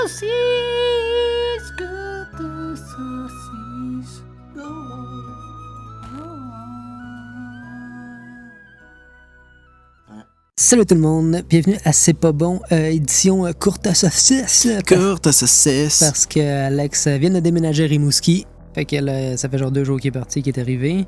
saucisse, cœur de saucisse. Go on, go on. Salut tout le monde, bienvenue à C'est pas bon, édition courte saucisse. Courte saucisse. Parce que Alex vient de déménager à Rimouski. Fait que ça fait genre 2 jours qu'il est parti, qu'il est arrivé.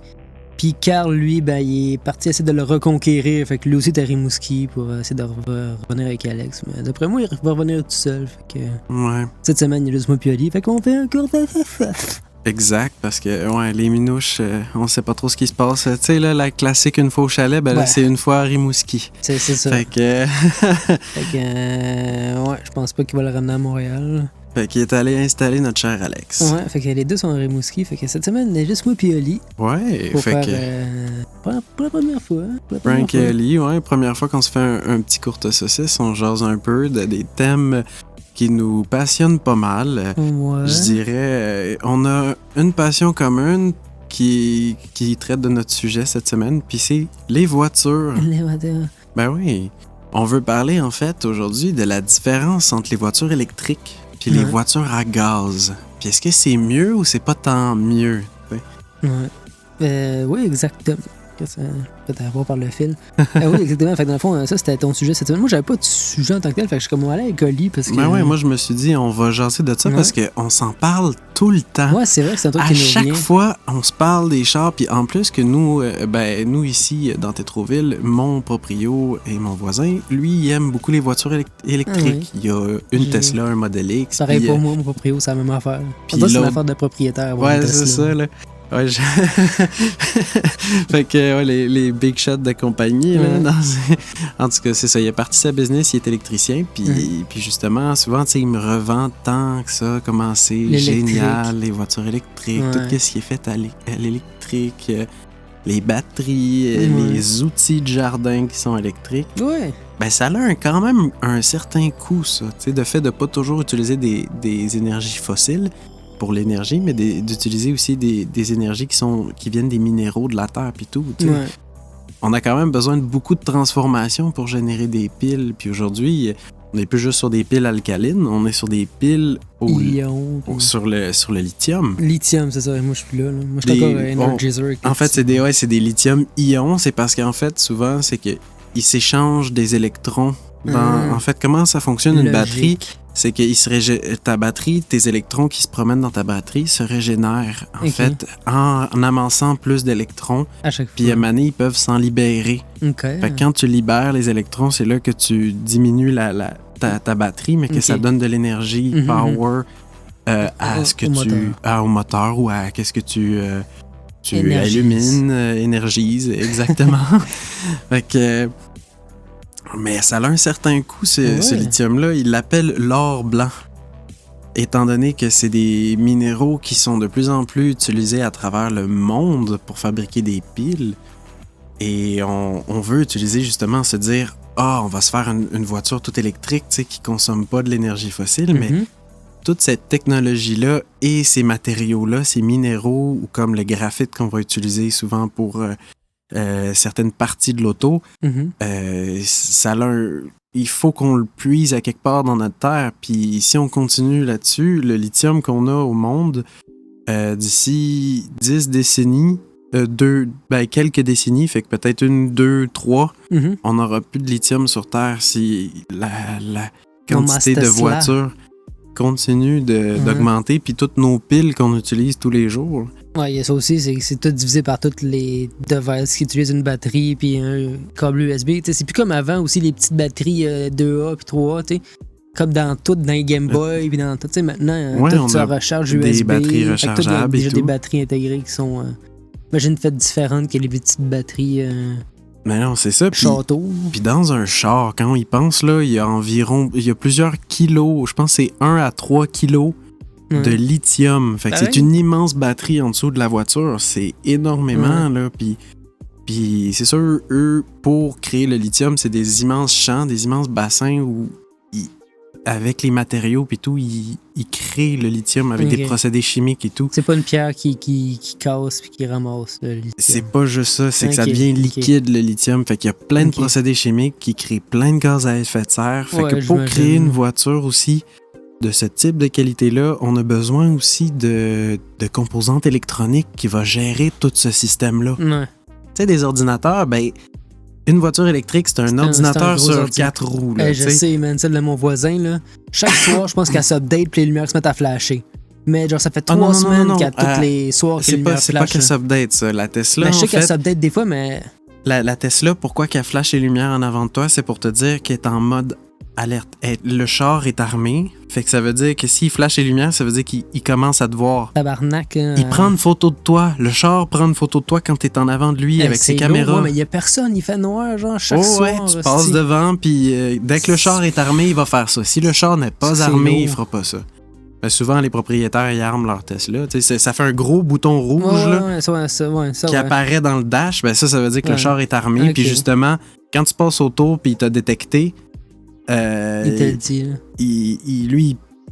Puis Carl, lui, ben, il est parti essayer de le reconquérir. Fait que lui aussi est à Rimouski pour essayer de revenir avec Alex. Mais d'après moi, il va revenir tout seul. Fait que Ouais. cette semaine, il y a juste moi puis Ali. Fait qu'on fait un court saucisse. Exact, parce que ouais, les minouches, on sait pas trop ce qui se passe. Tu sais, là, la classique une fois au chalet, ben là, Ouais. c'est une fois à Rimouski. C'est ça. Fait que. Fait que, ouais, je pense pas qu'il va le ramener à Montréal. Fait qu'il est allé installer notre cher Alex. Ouais, fait que les deux sont à Rimouski. Fait que cette semaine, il y a juste moi puis Ali. Ouais, Pour fait faire. que. Pour la première fois. Pour la première Frank fois. et Ali, ouais, première fois qu'on se fait un petit courte saucisse, on jase un peu de des thèmes qui nous passionnent pas mal. Ouais. Je dirais, on a une passion commune qui traite de notre sujet cette semaine, puis c'est les voitures. Les voitures. Ben oui. On veut parler, en fait, aujourd'hui, de la différence entre les voitures électriques puis les Ouais. voitures à gaz. Puis est-ce que c'est mieux ou c'est pas tant mieux? Ouais. Oui, exactement. Peut-être avoir par le fil. Oui, exactement. Fait que dans le fond, ça, c'était ton sujet cette semaine. Moi, j'avais pas de sujet en tant que tel. Fait que je suis comme allé avec Oli parce que. Ben ouais, moi, je me suis dit, on va jaser de ça Ouais. parce qu'on s'en parle tout le temps. Ouais, c'est vrai que c'est un truc À qui nous chaque vient. fois, on se parle des chars, puis en plus que nous, nous ici, dans Tétroville, mon proprio et mon voisin, lui, il aime beaucoup les voitures électriques. Ah Il y a une J'ai- Tesla, un Model X. Pareil puis, pour moi, mon proprio, c'est la même affaire. puis C'est une l'autre- affaire de propriétaire. avoir Ouais, une c'est Tesla. ça, là. Ouais, fait que ouais, les big shots de compagnie, là, Ouais. en tout cas, c'est ça. Il a parti sa business, il est électricien, puis justement, souvent, tu sais, il me revend tant que ça, comment c'est L'électrique. génial, les voitures électriques, Ouais. tout ce qui est fait à l'électrique, les batteries, Ouais. les outils de jardin qui sont électriques. Ouais. Ben, ça a quand même un certain coût, ça. Tu sais, de fait de pas toujours utiliser des énergies fossiles pour l'énergie, mais d'utiliser aussi des énergies qui viennent des minéraux de la terre puis tout. Tu sais. Ouais. On a quand même besoin de beaucoup de transformations pour générer des piles. Puis aujourd'hui, on n'est plus juste sur des piles alcalines, on est sur des piles Ion. sur le lithium. Lithium, c'est ça. Moi, je suis plus là. Moi, je suis encore Energizer. avec En le fait, petit- c'est des lithium-ion. C'est parce qu'en fait, souvent, c'est qu'ils s'échangent des électrons. En fait, comment ça fonctionne une batterie? Logique. C'est que ta batterie, tes électrons qui se promènent dans ta batterie se régénèrent, en Ok. fait, en amassant plus d'électrons. À chaque fois. Puis à un moment donné, ils peuvent s'en libérer. OK. Fait que quand tu libères les électrons, c'est là que tu diminues ta batterie, mais que Ok. ça donne de l'énergie, Mhm. power, à ce que Au moteur. au moteur ou à qu'est-ce que tu Énergise. illumines, énergises, exactement. Fait que, mais ça a un certain coût, ce Ouais. lithium-là. Il l'appelle l'or blanc. Étant donné que c'est des minéraux qui sont de plus en plus utilisés à travers le monde pour fabriquer des piles, et on veut utiliser justement, se dire, on va se faire une voiture toute électrique, tu sais, qui consomme pas de l'énergie fossile, mais Mhm. toute cette technologie-là et ces matériaux-là, ces minéraux, ou comme le graphite qu'on va utiliser souvent pour certaines parties de l'auto, Mhm. il faut qu'on le puise à quelque part dans notre terre. Puis si on continue là-dessus, le lithium qu'on a au monde, d'ici 10 décennies, quelques décennies, fait que peut-être 1, 2, 3, Mhm. on n'aura plus de lithium sur Terre si la Nos quantité de Tesla. voitures continue d'augmenter, puis toutes nos piles qu'on utilise tous les jours. Ouais, il y a ça aussi, c'est tout divisé par toutes les devices qui utilisent une batterie puis un câble USB. Tu sais, c'est plus comme avant aussi, les petites batteries 2A puis 3A, tu sais. Comme dans les Game Boy puis dans tout. Tu sais, maintenant, Ouais, tout on ça a recharge des USB. batteries Fait que tout, il y a rechargeables et déjà tout. des batteries intégrées qui sont, j'imagine, faites différentes que les petites batteries Mais non, c'est ça. Puis château. Puis dans un char, quand on y pense, là, il y a plusieurs kilos, je pense que c'est 1 à 3 kilos Ouais. de lithium. Fait que Ah c'est ouais? une immense batterie en dessous de la voiture. C'est énormément, là. Puis c'est sûr, eux, pour créer le lithium, c'est des immenses champs, des immenses bassins où, avec les matériaux puis tout, ils créent le lithium avec des Ok. procédés chimiques et tout. C'est pas une pierre qui casse puis qui ramasse le lithium. C'est pas juste ça, c'est que ça Ok, devient ok. liquide, le lithium. Fait qu'il y a plein de Ok. procédés chimiques qui créent plein de gaz à effet de serre. Fait Ouais, que pour j'imagine. créer une voiture aussi, de ce type de qualité-là, on a besoin aussi de composantes électroniques qui vont gérer tout ce système-là. Ouais. Tu sais, des ordinateurs, ben, une voiture électrique, c'est un ordinateur gros sur ordi. 4 roues. Là, Je sais, man, celle de mon voisin, là. Chaque soir, je pense qu'elle s'update puis les lumières se mettent à flasher. Mais genre, ça fait 3 semaines qu'à tous les soirs que les lumières c'est pas flashent. qu'elle s'update, ça. La Tesla, Ben, je sais en qu'elle fait, s'update des fois, mais... la Tesla, pourquoi qu'elle flash les lumières en avant de toi, c'est pour te dire qu'elle est en mode alerte. Le char est armé, fait que ça veut dire que s'il flash les lumières, ça veut dire qu'il commence à te voir. Tabarnak. Il prend une photo de toi. Le char prend une photo de toi quand t'es en avant de lui avec ses caméras. Ouais, mais il y a personne, il fait noir, genre, chaque soir. Ouais, tu passes devant, puis dès que le char est armé, il va faire ça. Si le char n'est pas C'est armé, lourd. il fera pas ça. Ben, souvent, les propriétaires, ils arment leur Tesla. Ça fait un gros bouton rouge là, qui apparaît dans le dash. Ben, ça veut dire que le char est armé. Ok. Puis justement, quand tu passes autour puis il t'a détecté, Il te le dit, là.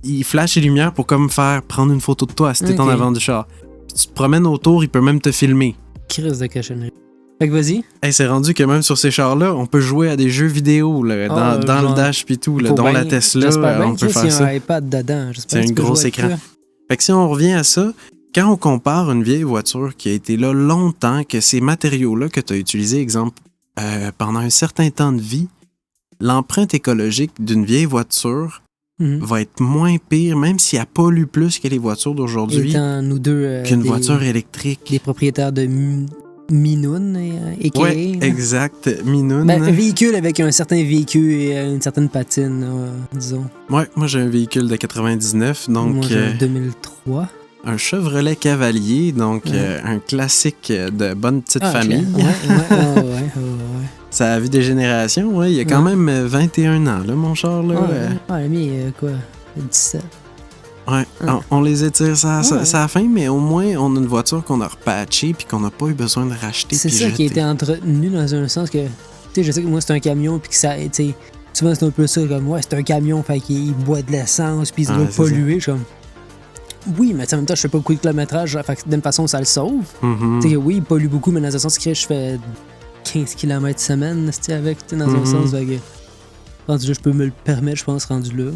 il flash les lumières pour comme faire prendre une photo de toi si t'es Ok. en avant du char. Puis tu te promènes autour, il peut même te filmer. Crise de cochonnerie. Fait que vas-y. Hey, c'est rendu que même sur ces chars-là, on peut jouer à des jeux vidéo là, dans genre, le dash puis tout, là, Faut dont bien- la Tesla, j'espère bien on peut qu'il y faire a ça. un iPad dedans. C'est un gros écran. Fait que si on revient à ça, quand on compare une vieille voiture qui a été là longtemps, que ces matériaux-là que tu as utilisés, exemple, pendant un certain temps de vie, l'empreinte écologique d'une vieille voiture va être moins pire, même si elle pollue plus que les voitures d'aujourd'hui, Étant nous deux qu'une des- voiture électrique. des propriétaires de Minoun, a.k.a. Ouais, exact. Minoun. Ben, un véhicule avec un certain véhicule et une certaine patine, disons. Ouais, moi j'ai un véhicule de 99, donc Moi, j'ai un 2003. un Chevrolet Cavalier, donc un classique de bonne petite famille. Ouais. Ça a vu des générations, ouais. Il y a quand même 21 ans, là, mon char, là. Ouais, mais quoi, 17. Ouais, on les étire ça à la fin, mais au moins, on a une voiture qu'on a repatchée puis qu'on n'a pas eu besoin de racheter. C'est puis ça qui a jeter. été entretenu dans un sens que, tu sais, je sais que moi, c'est un camion, puis que ça, tu sais, souvent, c'est un peu ça, comme, ouais, c'est un camion, fait qu'il boit de l'essence, puis il doit c'est polluer, je suis comme... Oui, mais en même temps, je fais pas beaucoup de kilométrage, fait que d'une façon, ça le sauve. Mhm. Tu sais, oui, il pollue beaucoup, mais dans un sens que je fais 15 km semaine, tu sais, avec, tu sais, dans un sens, fait que... Rendu là, je peux me le permettre, je pense, rendu là.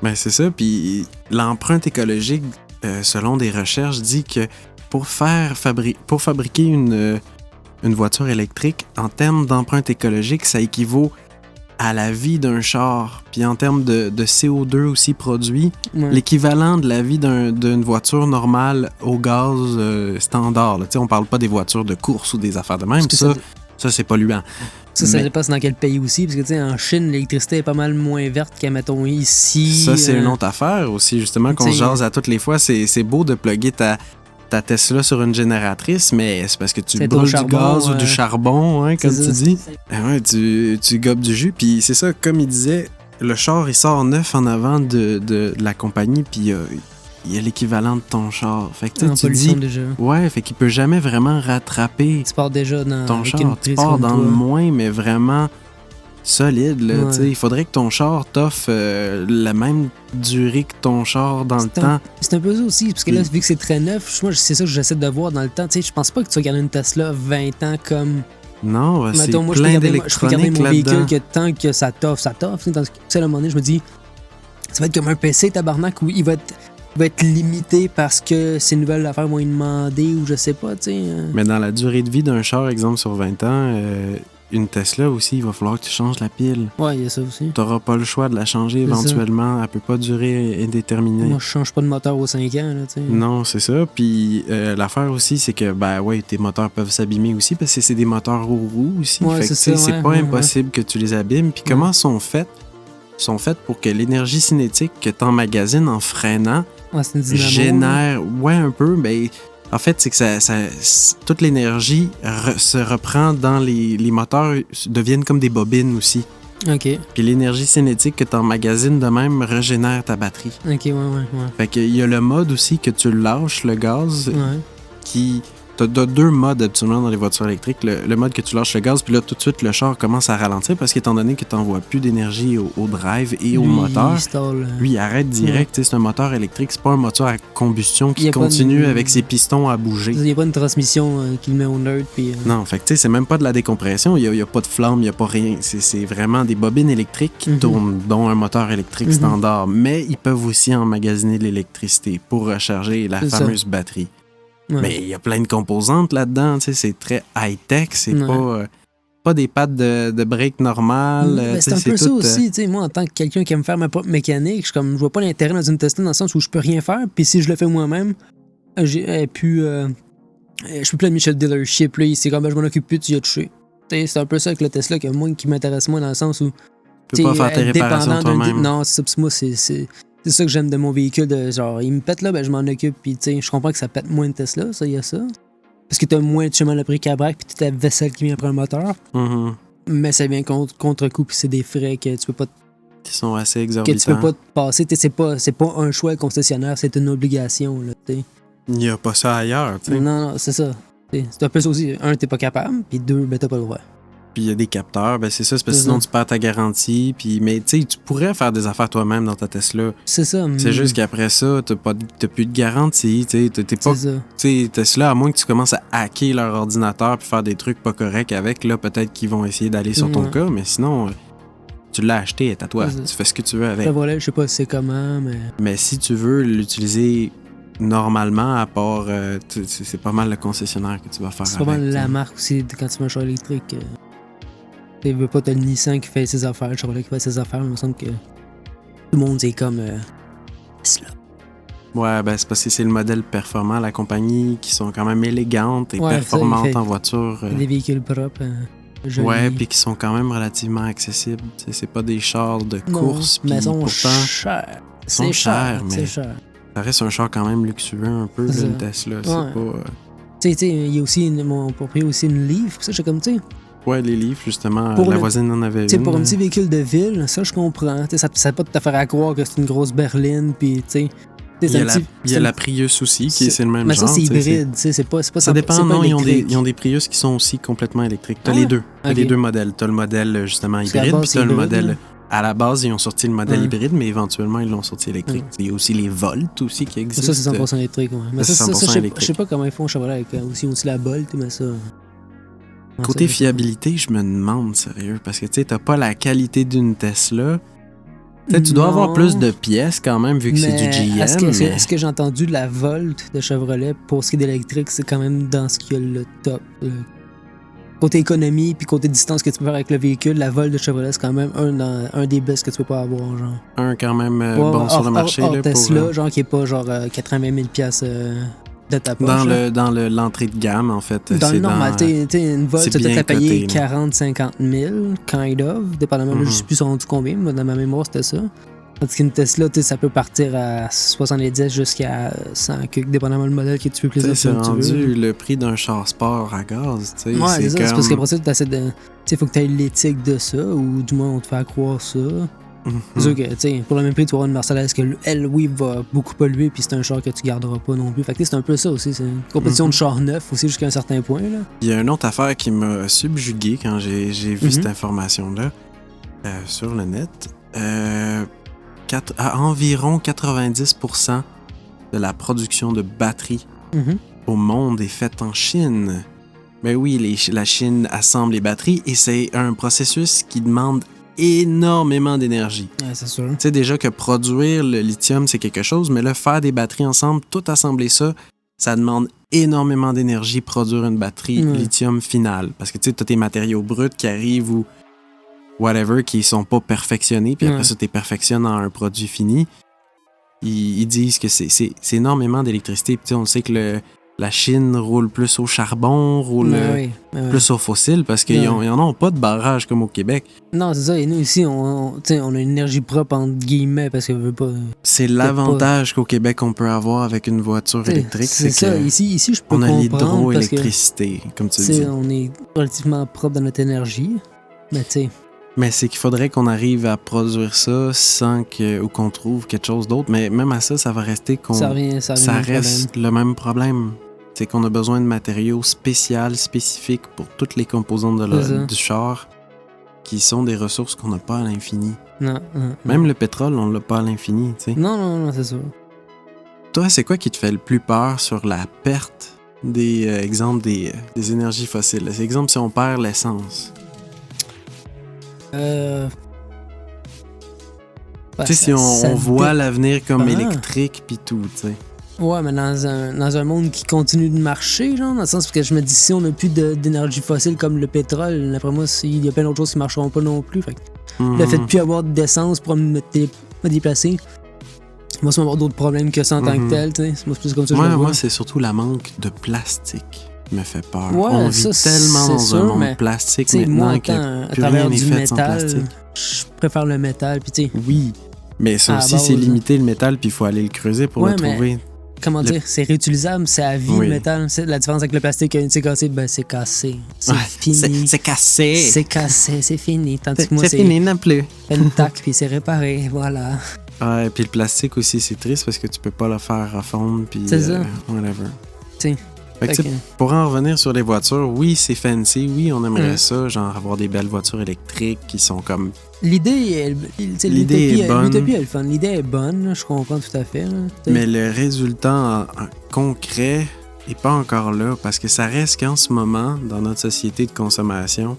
Ben, c'est ça, puis l'empreinte écologique, selon des recherches, dit que pour fabriquer une voiture électrique, en termes d'empreinte écologique, ça équivaut à la vie d'un char. Puis en termes de CO2 aussi produit, Ouais. l'équivalent de la vie d'une voiture normale au gaz standard. Là. Tu sais, on parle pas des voitures de course ou des affaires de même. Parce que Ça, c'est polluant. Ça Mais- dépend c'est dans quel pays aussi, parce que tu sais, en Chine, l'électricité est pas mal moins verte qu'à, mettons, ici. Ça, c'est une autre affaire aussi, justement, qu'on se T'sais, jase à toutes les fois. C'est beau de plugger ta Tesla sur une génératrice, mais c'est parce que tu C'est brûles au du charbon, gaz ou du charbon, hein, comme C'est tu ça. dis. Ben ouais, tu gobes du jus. Puis c'est ça, comme il disait, le char, il sort neuf en avant de la compagnie, puis il y a l'équivalent de ton char. Fait que tu sais, En tu pollution dis, déjà. ouais, fait qu'il peut jamais vraiment rattraper Tu pars déjà dans ton avec char. une Tu prise pars comme dans toi. le moins, mais vraiment solide. Là, Ouais. tu sais. Il faudrait que ton char t'offre la même durée que ton char dans le C'est temps. C'est un peu ça aussi, parce que là, Puis- vu que c'est très neuf, moi, c'est ça que j'essaie de voir dans le temps. Tu sais, je pense pas que tu vas garder une Tesla 20 ans comme. Non, c'est Mettons, moi, je peux plein garder mon véhicule d'électronique que tant que ça t'offre, ça t'offre. Tu sais, tandis que, tu sais, à un moment donné, je me dis, ça va être comme un PC, tabarnak, où il va être limité parce que ces nouvelles affaires vont y demander ou je sais pas, tu sais. Mais dans la durée de vie d'un char, exemple sur 20 ans, une Tesla aussi, il va falloir que tu changes la pile. Ouais, il y a ça aussi. Tu n'auras pas le choix de la changer C'est ça. éventuellement. Elle peut pas durer indéterminée. Moi, je change pas de moteur aux 5 ans, là, tu sais. Non, c'est ça. Puis l'affaire aussi, c'est que ben ouais, tes moteurs peuvent s'abîmer aussi parce que c'est des moteurs aux roues aussi. Ouais, fait que c'est tu sais, ça, c'est ouais, pas ouais, impossible que tu les abîmes. Puis comment sont faites? Sont faites pour que l'énergie cinétique que tu emmagasines en freinant Ouais, c'est une dynamo. là. génère, ouais, un peu, ben en fait, c'est que toute l'énergie se reprend dans les moteurs, deviennent comme des bobines aussi. Ok, Puis l'énergie cinétique que tu emmagasines de même régénère ta batterie. ouais. Fait qu'il y a le mode aussi que tu lâches le gaz Ouais. qui t'as deux modes absolument dans les voitures électriques. Le mode que tu lâches le gaz, puis là, tout de suite, le char commence à ralentir parce qu'étant donné que t'envoies plus d'énergie au drive et au moteur, lui, il arrête direct. C'est un moteur électrique, c'est pas un moteur à combustion qui continue avec ses pistons à bouger. Il n'y a pas une transmission qui le met au neutre. Puis, Non, fait que tu sais, c'est même pas de la décompression, il y a pas de flamme, il y a pas rien. C'est vraiment des bobines électriques qui tournent, dont un moteur électrique standard. Mais ils peuvent aussi emmagasiner de l'électricité pour recharger la fameuse batterie. Ouais. Mais il y a plein de composantes là-dedans, tu sais, c'est très high-tech, c'est pas des pattes de break normales. C'est un peu ça aussi, tu sais, moi en tant que quelqu'un qui aime faire ma propre mécanique, je vois pas l'intérêt dans une Tesla dans le sens où je peux rien faire, puis si je le fais moi-même, je peux plus la mettre le dealership, là, c'est comme je m'en occupe plus, tu y as touché. C'est un peu ça avec le Tesla qui m'intéresse moins dans le sens où tu peux pas faire tes réparations toi-même. Non, c'est ça, moi c'est ça que j'aime de mon véhicule, de genre, il me pète là, ben je m'en occupe, puis tu sais, je comprends que ça pète moins de Tesla, ça, il y a ça. Parce que t'as moins de chemin le bric-à-brac, puis t'as ta vaisselle qui vient après un moteur. Mais ça vient contre-coup, puis c'est des frais que tu peux pas... Qui sont assez exorbitants. Que tu peux pas te passer, c'est pas un choix concessionnaire, c'est une obligation, là, tu sais. Il y a pas ça ailleurs, tu sais. Non, c'est ça. C'est un peu ça aussi. Un, t'es pas capable, puis deux, ben t'as pas le droit. Puis il y a des capteurs, ben c'est ça, c'est parce que sinon tu perds ta garantie. Puis, mais tu sais, tu pourrais faire des affaires toi-même dans ta Tesla. C'est ça. C'est juste qu'après ça, t'as plus de garantie. T'es pas. Tu sais, Tesla, à moins que tu commences à hacker leur ordinateur puis faire des trucs pas corrects avec, là, peut-être qu'ils vont essayer d'aller sur ton cas, mais sinon, tu l'as acheté, c'est à toi. Tu fais ce que tu veux avec. Voilà, je sais pas c'est comment, mais. Mais si tu veux l'utiliser normalement, à part. C'est pas mal le concessionnaire que tu vas faire avec. C'est pas mal la marque aussi, quand tu mets un char électrique. Tu veux pas, t'as le Nissan qui fait ses affaires, le Chevrolet qui fait ses affaires, mais il me semble que tout le monde c'est comme Tesla. Ouais, ben c'est parce que c'est le modèle performant, la compagnie qui sont quand même élégantes et performantes en voiture. Des véhicules propres, jolis. Ouais, puis qui sont quand même relativement accessibles. T'sais, c'est pas des chars de course, mais ils sont pourtant chers. C'est cher, mais c'est cher. Ça reste un char quand même luxueux un peu, là, une Tesla. C'est pas... Tu sais, il y a aussi mon propriétaire aussi une Leaf, ça, j'ai comme, tu sais. Ouais, les livres, justement, la voisine en avait une. Pour un petit véhicule de ville, ça, je comprends. Ça peut pas te faire à croire que c'est une grosse berline, puis, tu sais. Il y a la Prius aussi, c'est le même genre. Mais ça, c'est hybride, c'est pas... Ça dépend, non, ils ont des Prius qui sont aussi complètement électriques. T'as les deux. T'as les deux modèles. T'as le modèle, justement, hybride, puis t'as le modèle... À la base, ils ont sorti le modèle hybride, mais éventuellement, ils l'ont sorti électrique. Il y a aussi les Volt aussi qui existent. Ça, c'est 100% électrique, ouais. Mais ça, électrique. Je sais pas comment ils font au Chevrolet avec aussi la Bolt, mais ça... Côté fiabilité, je me demande, sérieux, parce que tu sais, t'as pas la qualité d'une Tesla. Tu dois avoir plus de pièces quand même, vu que c'est du GM. Est-ce que j'ai entendu de la Volt de Chevrolet, pour ce qui est d'électrique, c'est quand même dans ce qu'il y a le top. Côté économie, puis côté distance que tu peux faire avec le véhicule, la Volt de Chevrolet, c'est quand même un des best que tu peux pas avoir, genre. Un quand même bon sur le marché. Hors Tesla, genre, qui est pas genre 80 000 $. De ta poche, dans l'entrée de gamme, en fait. Dans le normal, t'sais, une Volt, tu dois payer 40-50 000, kind of, dépendamment, je sais plus rendu combien, mais dans ma mémoire, c'était ça. Tandis qu'une Tesla, ça peut partir à 70 jusqu'à 100, dépendamment du modèle que tu veux plaisir. C'est rendu le prix d'un char sport à gaz, tu sais. Ouais, c'est ça, c'est parce qu'après ça, tu essaies de... Tu sais, faut que tu aies l'éthique de ça, ou du moins, on te fait croire ça. C'est sûr que, tu sais, pour le même prix, tu vas avoir une Mercedes que elle, oui, va beaucoup polluer, puis c'est un char que tu garderas pas non plus. Fait que c'est un peu ça aussi. C'est une compétition de char neuf aussi jusqu'à un certain point, là. Il y a une autre affaire qui m'a subjugué quand j'ai vu cette information-là sur le net. Environ 90% de la production de batteries au monde est faite en Chine. Ben oui, la Chine assemble les batteries et c'est un processus qui demande énormément d'énergie. Ouais, c'est sûr. Tu sais déjà que produire le lithium, c'est quelque chose, mais là, faire des batteries ensemble, tout assembler ça, ça demande énormément d'énergie produire une batterie lithium finale. Parce que tu sais, t'as tes matériaux bruts qui arrivent ou whatever, qui sont pas perfectionnés, puis après ça, tu les perfectionnes en un produit fini. Ils disent que c'est énormément d'électricité. Puis on sait que la Chine roule plus au charbon, plus au fossile, parce qu'ils n'en ont pas de barrage comme au Québec. Non, c'est ça. Et nous, ici, on a une énergie propre, entre guillemets, parce qu'on veut pas... C'est l'avantage qu'au Québec, on peut avoir avec une voiture électrique. C'est ça. Ici, je peux comprendre. On a l'hydroélectricité, comme tu dis. On est relativement propre dans notre énergie, mais tu sais... Mais c'est qu'il faudrait qu'on arrive à produire ça sans ou qu'on trouve quelque chose d'autre. Mais même à ça, ça va rester ça reste le même problème. C'est qu'on a besoin de matériaux spécifiques pour toutes les composantes du char, qui sont des ressources qu'on n'a pas à l'infini. Non. Même le pétrole, on l'a pas à l'infini, tu sais. Non, c'est sûr. Toi, c'est quoi qui te fait le plus peur sur la perte des énergies fossiles? C'est exemple si on perd l'essence. Tu sais, si on voit l'avenir comme électrique pis tout, tu sais. Ouais, mais dans un monde qui continue de marcher, genre, dans le sens que je me dis, si on n'a plus d'énergie fossile comme le pétrole, d'après moi, il y a plein d'autres choses qui marcheront pas non plus. Fait que le fait de plus avoir d'essence pour me déplacer, moi, ça va avoir d'autres problèmes que ça en tant que tel, tu sais. Moi, c'est plus comme ça que je le vois. Moi, c'est surtout la manque de plastique qui me fait peur. Ouais, on vit tellement dans un monde plastique maintenant que plus rien n'est fait sans plastique. Je préfère le métal, puis tu sais. Oui, mais ça aussi, c'est limité le métal, puis il faut aller le creuser pour le trouver. Comment dire, c'est réutilisable, c'est à vie le métal. La différence avec le plastique, une c'est cassé, ben c'est cassé. C'est fini. C'est cassé. C'est cassé, c'est fini. Tandis que moi, c'est fini non plus. Une tac, puis c'est réparé, voilà. Ouais, puis le plastique aussi, c'est triste parce que tu peux pas le faire refondre, puis whatever. Fait que, pour en revenir sur les voitures, oui, c'est fancy, oui, on aimerait ça, genre avoir des belles voitures électriques qui sont comme... L'idée est bonne. L'utopie est le fun. L'idée est bonne, je comprends tout à fait. Là, mais le résultat concret est pas encore là, parce que ça reste qu'en ce moment, dans notre société de consommation,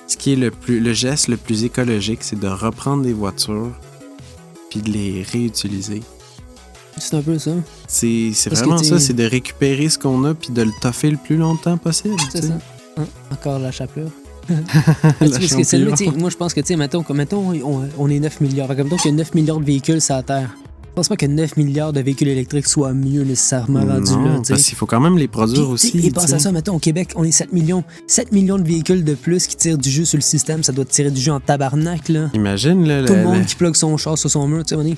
ce qui est le geste le plus écologique, c'est de reprendre des voitures puis de les réutiliser. C'est un peu ça. C'est vraiment ça, c'est de récupérer ce qu'on a puis de le toffer le plus longtemps possible. C'est ça. Encore la chapelure. Parce que moi, je pense que, tu sais, mettons, on est 9 milliards. Comme donc, il y a 9 milliards de véhicules sur la Terre. Je pense pas que 9 milliards de véhicules électriques soient mieux nécessairement rendus là. Non, parce qu'il faut quand même les produire aussi. Et pense à ça, mettons, au Québec, on est 7 millions. 7 millions de véhicules de plus qui tirent du jus sur le système. Ça doit tirer du jus en tabarnak, là. Imagine, là. Tout le monde qui plug son char sur son mur, tu sais,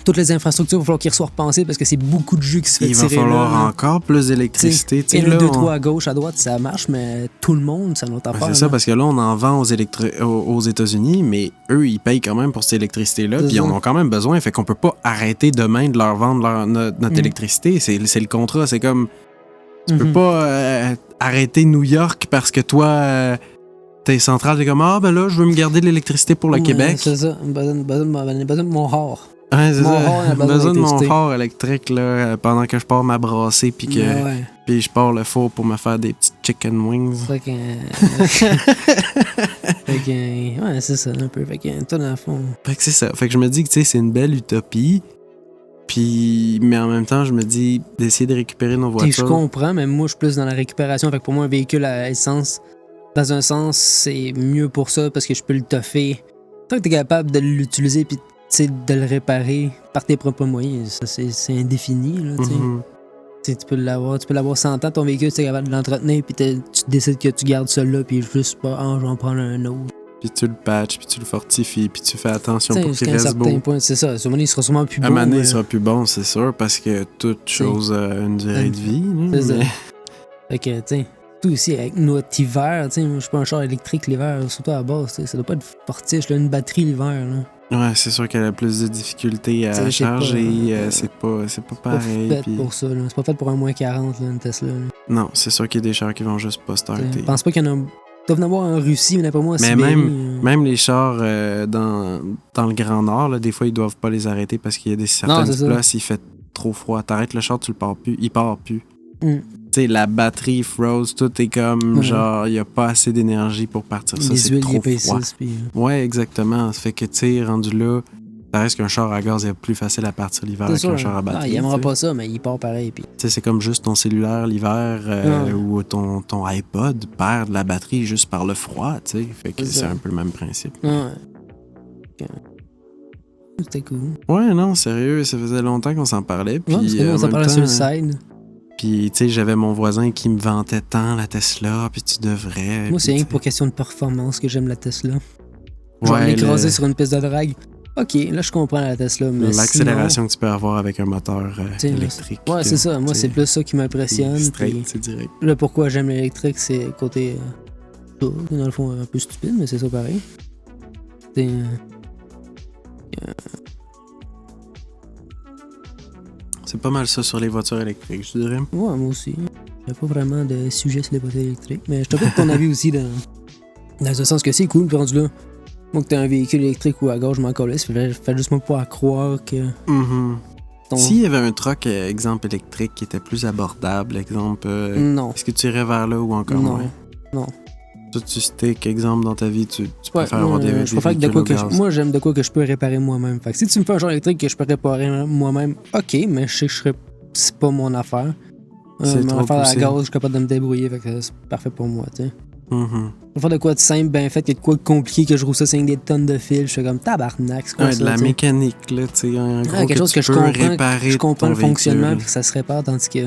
toutes les infrastructures, il va falloir qu'ils soient repensées parce que c'est beaucoup de jus qui se fait tirer. Il va falloir encore plus d'électricité. Et le 2-3 à gauche, à droite, ça marche, mais tout le monde, ça n'a pas affaire. C'est ça, parce que là, on en vend aux États-Unis, mais eux, ils payent quand même pour cette électricité-là, puis ils en ont quand même besoin. Fait qu'on peut pas arrêter demain de leur vendre notre électricité. C'est le contrat. C'est comme... Tu peux pas arrêter New York parce que toi... t'es central, t'es comme, ben là, je veux me garder de l'électricité pour le Québec. C'est ça. Besoin de mon hard. Ouais, c'est ça. J'ai besoin de mon phare électrique là, pendant que je pars ma brassée puis je pars le four pour me faire des petites chicken wings. Ouais, c'est ça un peu. Fait que toi dans le fond. Fait que c'est ça. Fait que je me dis que tu sais c'est une belle utopie. Puis mais en même temps, je me dis d'essayer de récupérer nos voitures. Je comprends, mais moi je suis plus dans la récupération. Fait que pour moi un véhicule à essence, dans un sens, c'est mieux pour ça parce que je peux le toffer. Tant que t'es capable de l'utiliser puis de le réparer par tes propres moyens, ça c'est indéfini. Là, tu peux l'avoir 100 ans, ton véhicule, tu es capable de l'entretenir, puis tu décides que tu gardes celui-là, puis juste pas, je vais en prendre un autre. Puis tu le patches, puis tu le fortifies, puis tu fais attention pour qu'il reste beau. Point, c'est ça. À ce moment, il sera sûrement plus bon. À un moment donné, il sera plus bon, c'est sûr, parce que toute chose a une durée de vie. C'est ça. Fait que, tu sais, tout aussi, avec notre hiver, tu sais, moi, je suis pas un char électrique l'hiver, surtout à la base, ça doit pas être fortiche, là, une batterie l'hiver, là. Ouais, c'est sûr qu'elle a plus de difficultés à charger, c'est pas pareil. C'est pas fait pour ça, là. C'est pas fait pour un moins 40, là, une Tesla. Là. Non, c'est sûr qu'il y a des chars qui vont juste pas starter. Je pense pas qu'il y en a... Il doit en avoir en Russie, mais pas moi en mais Sibérie. Même les chars dans le Grand Nord, là, des fois, ils doivent pas les arrêter parce qu'il y a certaines places, il fait trop froid. T'arrêtes le char, il part plus. Tu sais, la batterie froze, tout est comme, genre, il n'y a pas assez d'énergie pour partir. Ça, c'est trop froid. Ouais, exactement. Ça fait que, tu sais, rendu là, ça reste qu'un char à gaz est plus facile à partir l'hiver qu'un char à batterie. Il n'aimera pas ça, mais il part pareil. Tu sais, c'est comme juste ton cellulaire l'hiver ou ton iPod perd de la batterie juste par le froid, tu sais. Fait que c'est un peu le même principe. C'était cool. Ouais, non, sérieux, ça faisait longtemps qu'on s'en parlait. Puis, on s'en parlait sur le side. Puis, tu sais, j'avais mon voisin qui me vantait tant la Tesla, puis tu devrais. Moi, c'est rien que pour question de performance que j'aime la Tesla. Genre l'écraser sur une piste de drague. Ok, là, je comprends la Tesla, mais l'accélération que tu peux avoir avec un moteur électrique. Ouais, c'est ça. Moi, c'est plus ça qui m'impressionne. C'est direct. Là, pourquoi j'aime l'électrique, c'est côté... dans le fond, un peu stupide, mais c'est ça pareil. C'est pas mal ça sur les voitures électriques, je dirais. Ouais, moi aussi. j'ai pas vraiment de sujet sur les voitures électriques. Mais je te pose ton avis aussi dans le sens que c'est cool, puis rendu là. Moi, que t'as un véhicule électrique ou à gauche, je m'en calisse. Fait juste moi pas à croire que. S'il y avait un truck, exemple électrique, qui était plus abordable, exemple. Non. Est-ce que tu irais vers là ou encore moins? Non. Toi, tu stick, exemple, dans ta vie, tu préfères avoir des je préfère véhicules de quoi au que gaz. moi, j'aime de quoi que je peux réparer moi-même. Fait que si tu me fais un genre électrique que je peux réparer moi-même, ok, mais je sais que c'est pas mon affaire. C'est Mon trop affaire à la poussé. gaz, je suis capable de me débrouiller, fait que c'est parfait pour moi, tu sais. Mhm. Je vais faire de quoi de simple, bien fait, que de quoi de compliqué, que je roule ça 5 des tonnes de fils, je suis comme tabarnak, c'est quoi Ouais, ça, de la tu sais. mécanique, là, tu sais, en gros, Quelque chose que je tu peux comprends, réparer je comprends ton le fonctionnement, véhicule. puis que ça se répare, tandis que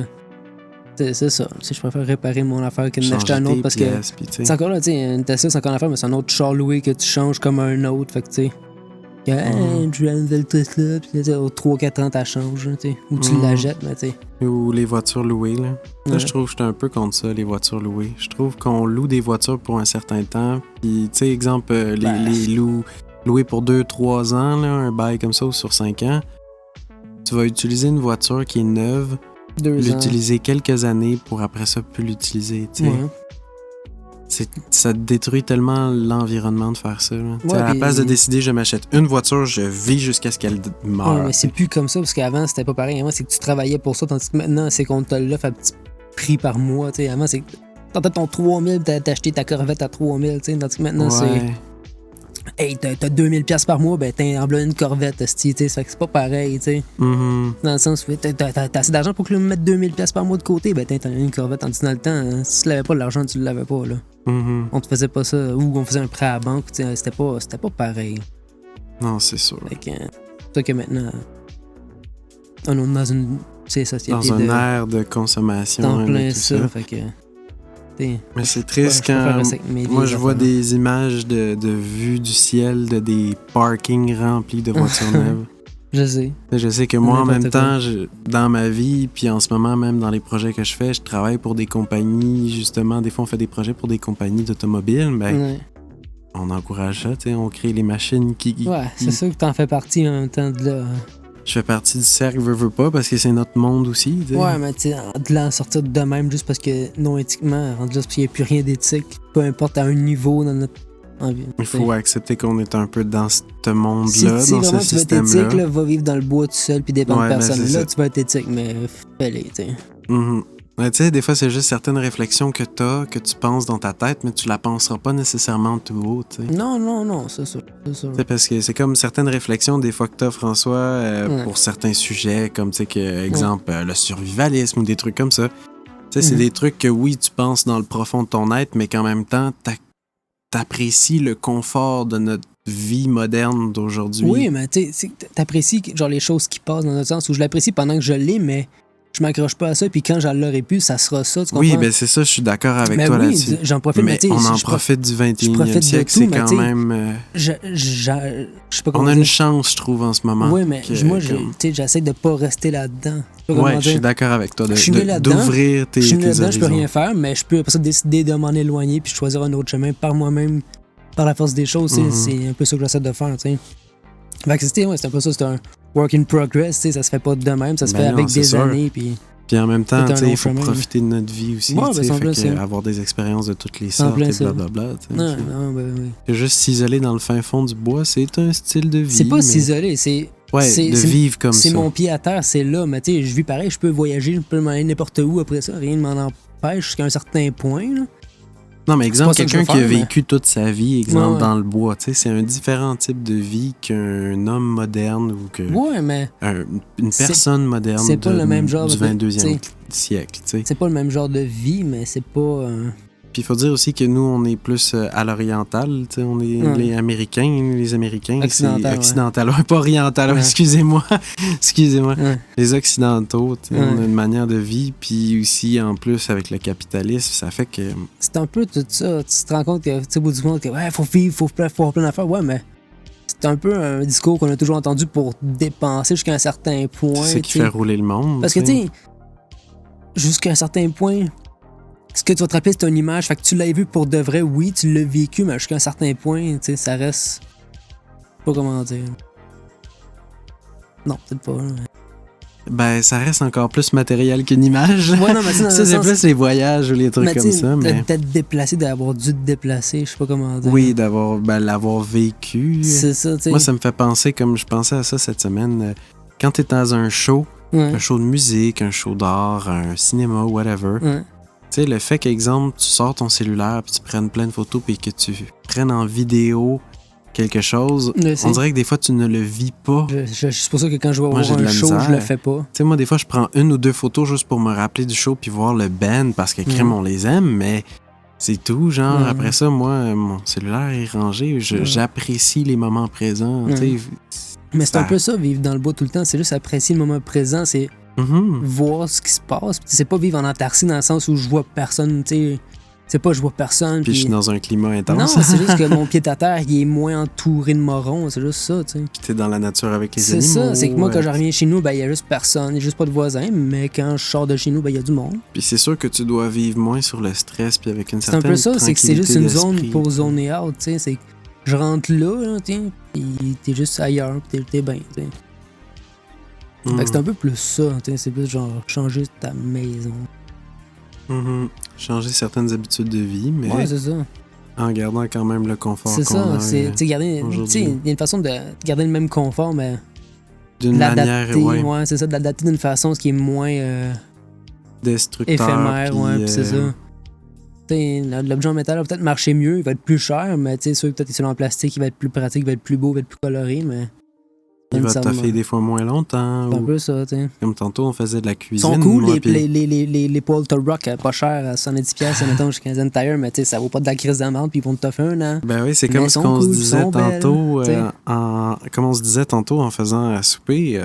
c'est ça. Tu sais, je préfère réparer mon affaire que de m'acheter Changer un autre tes parce que pièces, puis tu sais. c'est encore là, tu sais, une Tesla, c'est encore une affaire, mais c'est un autre char loué que tu changes comme un autre, fait que tu sais. Que, tu as une nouvelle Tesla, puis tu sais, au 3-4 ans, t'as changes, tu sais. Ou tu la jettes, mais tu sais. Ou les voitures louées, là. Là, Ouais. je trouve que j'étais un peu contre ça, les voitures louées. Je trouve qu'on loue des voitures pour un certain temps, puis, tu sais, exemple, les louer pour 2-3 ans, là, un bail comme ça, ou sur 5 ans, tu vas utiliser une voiture qui est neuve, 2 ans. l'utiliser quelques années pour après ça plus l'utiliser, tu sais. Ouais. Ça détruit tellement l'environnement de faire ça. Là. Ouais, À la puis- place de décider, je m'achète une voiture, je vis jusqu'à ce qu'elle meure. Ouais, mais c'est plus comme ça, parce qu'avant, c'était pas pareil. Avant, c'est que tu travaillais pour ça, tandis que maintenant, c'est qu'on te l'offre à petit prix par mois, tu sais. Avant, c'est que t'as ton 3000, t'as acheté ta Corvette à 3000, tu sais. Tandis que maintenant, c'est... Ouais. Hey, t'as 2000$ par mois, ben t'as une Corvette, esti, tu sais. Ça fait que c'est pas pareil, tu sais. Mhm. Dans le sens où t'as assez d'argent pour que le mettre 2000$ par mois de côté, ben t'as une Corvette. Tandis que dans le temps, hein, si tu l'avais pas, l'argent, tu l'avais pas, là. Mhm. On te faisait pas ça, ou on faisait un prêt à la banque, tu sais, c'était pas pareil. Non, c'est sûr. Fait que, c'est ça que maintenant, on est dans une société Dans de... un air de consommation. T'en hein, plein de tout ça, fait que... t'sais, Mais c'est triste je préfère quand rester avec mes moi vieilles je vois affaires. des images de vue du ciel, de des parkings remplis de voitures neuves. Je sais. Je sais que moi, en N'importe même quoi. temps, dans ma vie, puis en ce moment même dans les projets que je fais, je travaille pour des compagnies, justement, des fois on fait des projets pour des compagnies d'automobiles, ben Ouais, on encourage ça, tu sais, on crée les machines qui... ouais c'est sûr que t'en fais partie en même temps de là. Je fais partie du cercle, veux pas, parce que c'est notre monde aussi, tu sais. Ouais, mais tu sais, de là en sortir de même juste parce que non éthiquement, rendu là parce qu'il n'y a plus rien d'éthique, peu importe à un niveau dans notre envie. Il faut accepter qu'on est un peu dans ce monde-là, si dans ce vraiment tu veux être système-là. éthique, là, va vivre dans le bois tout seul puis dépendre Ouais, de ben, personne. c'est Là, ça. tu vas être éthique, mais fais-les, tu sais. Mhm. Ouais, tu sais, des fois, c'est juste certaines réflexions que t'as, que tu penses dans ta tête, mais tu la penseras pas nécessairement tout haut, tu sais. Non, c'est sûr. Tu sais, parce que c'est comme certaines réflexions des fois que t'as, François, pour certains sujets, comme, tu sais, que, exemple, le survivalisme ou des trucs comme ça. Tu sais, c'est Mhm. des trucs que, oui, tu penses dans le profond de ton être, mais qu'en même temps, t'apprécies le confort de notre vie moderne d'aujourd'hui. Oui, mais tu sais, t'apprécies genre les choses qui passent dans notre sens où je l'apprécie pendant que je l'ai, mais je m'accroche pas à ça, puis quand j'en l'aurai plus, ça sera ça, tu comprends? Oui, ben c'est ça, je suis d'accord avec mais toi oui, là-dessus. j'en profite, mais tu sais, on en je profite du profite 21e de siècle, tout, c'est mais quand tu sais, même... je sais pas comment on a dire. une chance, je trouve, en ce moment. Oui, mais moi, tu comme- sais, j'essaie de pas rester là-dedans. Je sais pas comment Ouais, je dire. suis d'accord avec toi, Je suis né là-dedans. d'ouvrir tes Je suis né tes là-dedans, je peux horizons. rien faire, mais je peux après ça décider de m'en éloigner puis choisir un autre chemin par moi-même, par la force des choses. Tu sais, c'est un peu ça que j'essaie de faire, tu sais. Fait que c'était un peu ça, c'est un work in progress, tu sais, ça se fait pas de même, ça se Ben fait non, avec c'est des sûr. années, puis... Puis en même temps, C'est un tu sais, long il faut chemin. profiter de notre vie aussi, Ouais, tu sais, ben, c'est en fait plein que ça. avoir des expériences de toutes les En sortes plein et ça. blablabla. Tu sais, Non, c'est- non, oui. que juste s'isoler dans le fin fond du bois, c'est un style de vie. C'est pas mais- s'isoler, c'est... Ouais, de vivre comme ça. C'est mon pied à terre, c'est là, mais tu sais, je vis pareil, je peux voyager, je peux m'en aller n'importe où après ça, rien ne m'en empêche jusqu'à un certain point, là. Non, mais exemple, pas ça que je quelqu'un veux qui a faire, mais- vécu toute sa vie, exemple, Ouais. dans le bois, tu sais, c'est un différent type de vie qu'un homme moderne ou que Ouais, mais une C'est- personne moderne c'est pas le même genre du de- 22e t'sais. siècle, tu sais. c'est pas le même genre de vie, mais c'est pas... Puis il faut dire aussi que nous, on est plus à l'oriental, tu sais, on est Ouais. les Américains, Occidental, c'est ouais. occidental, ouais, pas oriental, Ouais. excusez-moi, excusez-moi. Ouais. Les occidentaux, tu sais, Ouais. on a une manière de vie, puis aussi, en plus, avec le capitalisme, ça fait que... C'est un peu tout ça. Tu te rends compte que, tu sais, au bout du monde, que, ouais, faut vivre, faut avoir plein d'affaires. Ouais, mais c'est un peu un discours qu'on a toujours entendu pour dépenser jusqu'à un certain point. C'est ça qui tu sais. fait rouler le monde. Parce que, tu sais, jusqu'à un certain point, ce que tu vas te rappeler, c'est une image. Fait que tu l'as vu pour de vrai, oui, tu l'as vécu, mais jusqu'à un certain point, tu sais, ça reste. Je sais pas comment dire. Non, peut-être pas. Là. Ben, ça reste encore plus matériel qu'une image. Ouais, non, mais ça, dans Ça, le c'est sens... plus les voyages ou les trucs comme ça. Mais... Peut-être déplacé, d'avoir dû te déplacer, je sais pas comment dire. Oui, l'avoir vécu. C'est ça, tu sais. Moi, ça me fait penser, comme je pensais à ça cette semaine, quand t'es dans un show, un show de musique, un show d'art, un cinéma, whatever. Ouais. Tu sais, le fait qu'exemple, tu sors ton cellulaire puis tu prennes plein de photos puis que tu prennes en vidéo quelque chose, on dirait que des fois, tu ne le vis pas. C'est pour ça que quand je vais Moi, voir j'ai de un la show, misère. je le fais pas. Tu sais, moi, des fois, je prends 1 ou 2 photos juste pour me rappeler du show puis voir le band parce que crème, on les aime, mais c'est tout. Genre, après ça, moi, mon cellulaire est rangé. J'apprécie les moments présents. Tu sais. Mais c'est un peu ça, vivre dans le bois tout le temps. C'est juste apprécier le moment présent. C'est voir ce qui se passe. C'est pas vivre en autarcie dans le sens où je vois personne, tu sais. C'est pas je vois personne. Puis je suis dans un climat intense. Non, c'est juste que mon pied à terre, il est moins entouré de morons. C'est juste ça, tu sais. Puis t'es dans la nature avec les animaux. C'est ça. C'est que moi, quand je reviens chez nous, ben, il y a juste personne. Il y a juste pas de voisins. Mais quand je sors de chez nous, ben, il y a du monde. Puis c'est sûr que tu dois vivre moins sur le stress puis avec une C'est un certaine peu ça. C'est que c'est juste une zone d'esprit. pour zoner out, tu sais. C'est que je rentre là, tiens, puis t'es juste ailleurs, puis t'es bien, tu sais. Fait que c'est un peu plus ça, tu sais. C'est plus genre changer ta maison. Changer certaines habitudes de vie, mais Ouais, c'est ça. en gardant quand même le confort C'est qu'on ça. a. C'est, tu sais, garder. Tu sais, il y a une façon de garder le même confort, mais. D'une manière, ouais, c'est ça, de l'adapter d'une façon ce qui est moins destructeur. éphémère, puis, ouais, puis c'est ça. Tu sais, l'objet en métal va peut-être marcher mieux, il va être plus cher, mais tu sais, sûr que peut-être celui en plastique, il va être plus pratique, il va être plus beau, il va être plus coloré, mais. Il va taffer des fois moins longtemps. C'est un peu ça, tu sais. Comme tantôt, on faisait de la Ils cuisine. sont cool, moi, les poils Rock, pas cher, à 70$, mettons, chez Canadian Tire, mais tu sais, ça vaut pas de la crise d'amende, puis ils vont te toffer un an. Ben oui, c'est comme ce qu'on se disait tantôt, comme on se disait tantôt en faisant à souper.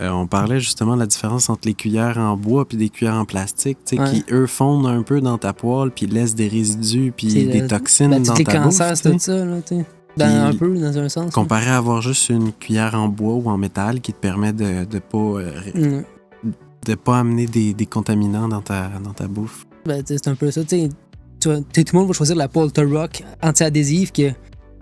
On parlait justement de la différence entre les cuillères en bois puis des cuillères en plastique, tu sais, qui eux fondent un peu dans ta poêle puis laissent des résidus puis des toxines dans ta bouffe. Les cancers, c'est tout ça, là, tu sais. Un peu, dans un sens. Comparé à avoir juste une cuillère en bois ou en métal qui te permet de pas amener des contaminants dans ta bouffe. Ben, c'est un peu ça. Tu sais, tout le monde va choisir la Polter Rock anti-adhésive qui a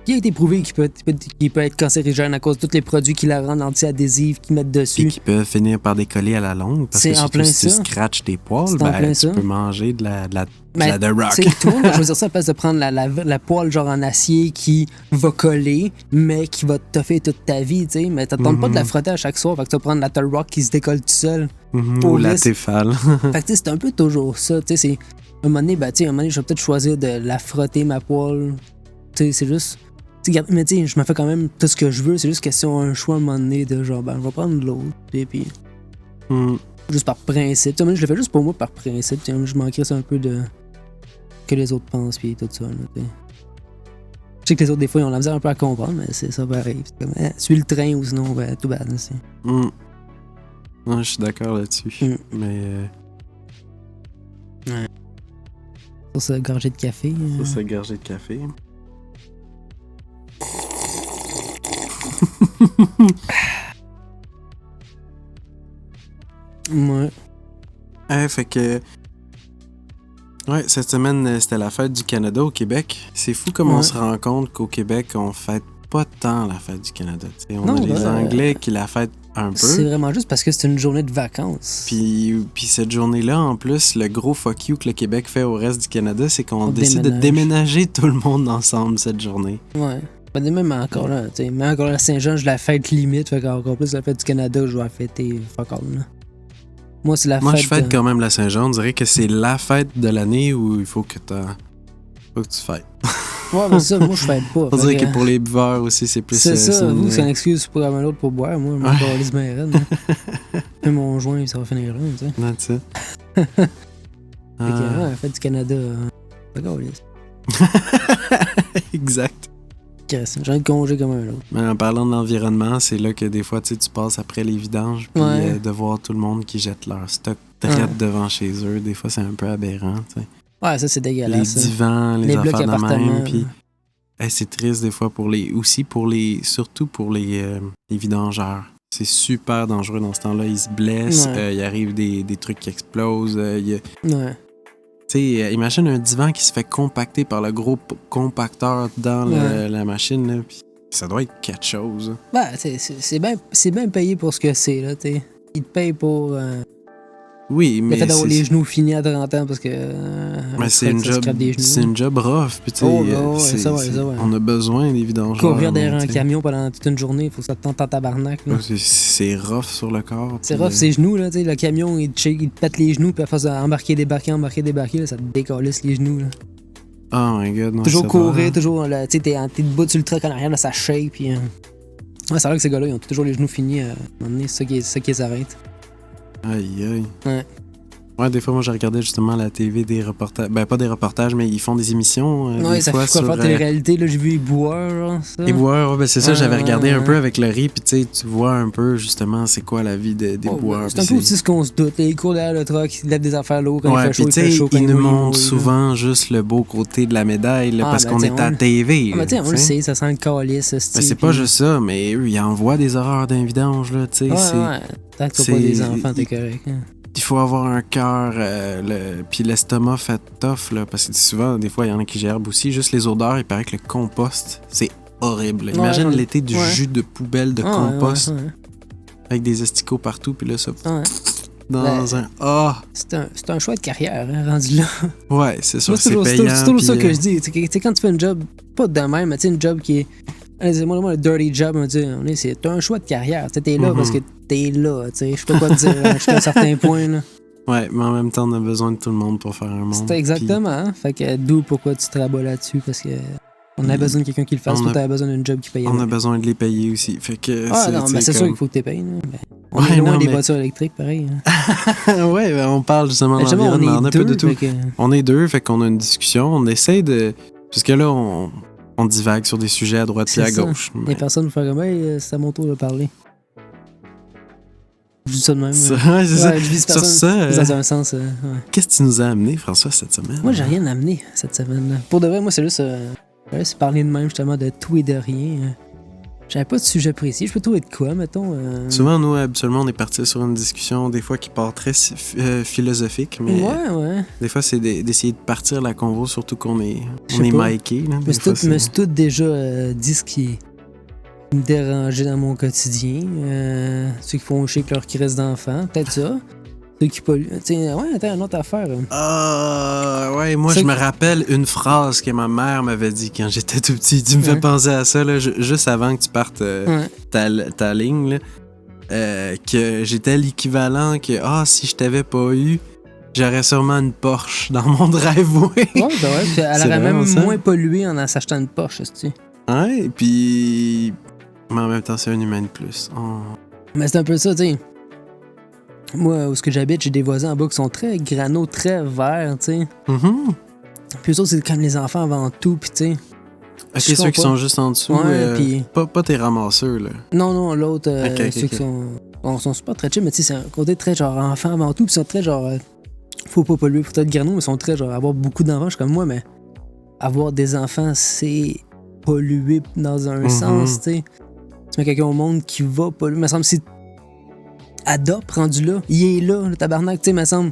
été prouvé qu'il peut être cancérigène à cause de tous les produits qui la rendent anti-adhésive, qu'ils mettent dessus. Et qui peuvent finir par décoller à la longue. Parce que surtout si tu scratches tes poils, tu peux manger de la rock. Tout le monde va choisir ça à la place de prendre la poêle genre en acier qui va coller, mais qui va te toffer toute ta vie, tu sais. Mais t'attends pas de la frotter à chaque soir, fait que tu vas prendre la Tul Rock qui se décolle tout seul. Ou la Tefal. Fait que c'est un peu toujours ça, tu sais. Un moment donné, je vais peut-être choisir de la frotter, ma poêle. Tu sais, c'est juste... Mais tu sais, je me fais quand même tout ce que je veux. C'est juste question un choix à un moment donné de genre, je vais prendre l'autre. Et puis. Juste par principe. T'sais, je le fais juste pour moi par principe. Je manquerais ça un peu de. Que les autres pensent, puis tout ça. Là, je sais que les autres, des fois, ils ont la misère un peu à comprendre, mais ça pareil. C'est comme, suis le train ou sinon, tout bad. Non, je suis d'accord là-dessus. Mais. Sur ce gorgée de café. Sur ce gorgée de café. Fait que... Ouais, cette semaine, c'était la fête du Canada au Québec. C'est fou comme on se rend compte qu'au Québec, on fête pas tant la fête du Canada. On a les Anglais qui la fêtent un peu. C'est vraiment juste parce que c'est une journée de vacances. Puis cette journée-là, en plus, le gros fuck you que le Québec fait au reste du Canada, c'est qu'on décide de déménager tout le monde ensemble cette journée. Ouais. Même encore là, tu sais, même encore la Saint-Jean, je la fête limite, fait qu'encore plus la fête du Canada, je dois la fêter fuck all, là. Moi, c'est la fête. Moi, je fête quand même la Saint-Jean. On dirait que c'est la fête de l'année où il faut que tu fêtes. Ouais, mais ça, moi, je fête pas. On dirait que pour les buveurs aussi, c'est plus... C'est ça, vous, c'est une excuse pour un autre pour boire. Moi, je vais aller se mettre raide. Même mon joint, ça va finir là, tu sais. Non, tu sais. Fait que, la fête du Canada, d'accord, exact. J'ai un congé comme un autre. Mais en parlant de l'environnement, c'est là que des fois, tu passes après les vidanges, puis de voir tout le monde qui jette leur stock direct devant chez eux, des fois, c'est un peu aberrant, tu sais. Ouais, ça, c'est dégueulasse. Les divans, les blocs affaires de même, puis... Hey, c'est triste des fois surtout pour les vidangeurs. C'est super dangereux dans ce temps-là. Ils se blessent, il arrive des trucs qui explosent. Tu sais, imagine un divan qui se fait compacter par le gros compacteur dans la machine, là, pis ça doit être quelque chose. Ben, c'est bien payé pour ce que c'est, là, t'sais. ils te payent pour Oui, le mais fait d'avoir les genoux finis à 30 ans parce que mais c'est une ça job, scrape des genoux. c'est une job rough. Puis, tu sais, Oh, ouais, ça va. on a besoin des vidanges. Courir derrière un camion pendant toute une journée, il faut que ça te tente en tabarnak. Là. C'est rough sur le corps. C'est puis, rough, ses genoux, là, tu sais, le camion, il te pète les genoux, puis à force d'embarquer, débarquer, là, ça te décalisse les genoux, là. Oh my god, non, Toujours ça courir, va. toujours, là, tu sais, t'es debout sur le truck en arrière, là, ça shake, puis... Ouais, c'est vrai que ces gars-là, ils ont toujours les genoux finis, à un moment donné, c'est ça qui les arrête. Aïe, aïe. Ouais. Ouais, des fois, moi, je regardais justement à la TV des reportages. Ben, pas des reportages, mais ils font des émissions. Ouais, des ça fois fait quoi sur, faire télé-réalité, là, j'ai vu les boueurs, genre, ça. les boueurs, ouais, ben c'est ça, Ouais, j'avais ouais, regardé un ouais. peu avec le riz, puis tu sais, tu vois un peu justement c'est quoi la vie des Oh, boueurs. c'est un puis peu aussi ce qu'on se doute. Ils courent derrière le truck, ils lèvent des affaires lourdes quand il Ouais, fait chaud, puis il tu fait sais, chaud quand ils il nous mouille, montrent là. souvent juste le beau côté de la médaille, là, Ah, parce ben, qu'on t'sais, est à TV. Ah, mais tu sais, on le sait, ça sent le calice, Ben, c'est pas juste ça, mais eux, ils envoient des horreurs d'un vidange, là, tu sais. Ouais. Tant que tu pas c'est- des enfants, t'es correct. Hein. Il faut avoir un cœur, puis l'estomac fait tough, là, parce que souvent, des fois, il y en a qui gerbent aussi. Juste les odeurs, il paraît que le compost, c'est horrible. Imagine Ouais, l'été du ouais. jus de poubelle de Ah, compost ouais. avec des asticots partout, puis là, ça Ouais. dans Ben, un... Ah! C'est un choix de carrière, hein, rendu là. Ouais, c'est sûr, Moi, c'est c'est payant. toujours ça puis, que je dis. Tu sais, quand tu fais un job, pas de même, mais tu sais, une job qui est. Allez, moi, le dirty job, on dit, c'est un choix de carrière. Tu sais, t'es là parce que t'es là, tu sais. Je peux pas te dire jusqu'à un certain point, là. Ouais, mais en même temps, on a besoin de tout le monde pour faire un monde. C'est exactement, hein. Fait que d'où pourquoi tu te rabats là-dessus, parce que on a besoin de quelqu'un qui le fasse, toi, t'as besoin d'un job qui paye. On a besoin de les payer aussi. Fait que Ah non, mais c'est sûr comme... qu'il faut que tu payes. Là. Ben, on Ouais, est loin non, des mais- voitures électriques, pareil. Hein. ouais, ben, on parle justement Ben, justement, d'environnement, on a un peu de tout. fait que- On est deux, fait qu'on a une discussion, on essaie de... Parce que là, on divague sur des sujets à droite et C'est à ça. gauche. Il y a personne qui fait comme, hey, c'est à mon tour de parler. Je dis ça de même. Ça, là. ouais, c'est ça. Ouais, je vis Sur personne. ça, Dans un sens, ouais. qu'est-ce que tu nous as amené, François, cette semaine? Moi, j'ai rien amené cette semaine-là. Pour de vrai, moi, c'est juste c'est parler de même, justement, de tout et de rien. J'avais pas de sujet précis. Je peux trouver de quoi, mettons. Souvent, nous, habituellement, on est parti sur une discussion, des fois, qui part très philosophique, mais Ouais. des fois, c'est d'essayer de partir la convo, surtout qu'on est, Je sais on est pas. miké. Là, Je des fois, me suis tout déjà dit ce qui me dérangeait dans mon quotidien. Ceux qui font chier avec leur crise d'enfant, peut-être ça. Ceux qui polluent. Tiens, ouais, attends, une autre affaire. Ouais, moi, C'est je me que- rappelle une phrase que ma mère m'avait dit quand j'étais tout petit. Tu me fais Ouais. penser à ça, là, juste avant que tu partes Ouais. ta ligne, là, que j'étais l'équivalent que, si je t'avais pas eu, j'aurais sûrement une Porsche dans mon driveway. Ouais, ben ouais. Puis elle C'est aurait même vraiment ça. moins pollué en s'achetant une Porsche, tu. Ouais, et puis... Mais en même temps, c'est un humain de plus. Oh. Mais c'est un peu ça, tu sais. Moi, où ce que j'habite, j'ai des voisins en bas qui sont très grano, très verts, tu sais. Mhm. Puis eux autres, c'est comme les enfants avant tout, puis tu sais. Ok, Je ceux qui comprends. sont juste en dessous, Ouais, puis- pas tes ramasseurs, là. Non, l'autre, Ok, ceux ok. qui sont super très chill, mais tu sais, c'est un côté très genre enfant avant tout, puis ils sont très genre. Faut pas polluer, faut être grano, mais ils sont très genre avoir beaucoup d'enfants, je suis comme moi, mais avoir des enfants, c'est polluer dans un sens, tu sais. Tu mets quelqu'un au monde qui va polluer. Il me semble si adopte rendu là, il est là, le tabarnak, tu sais, me semble.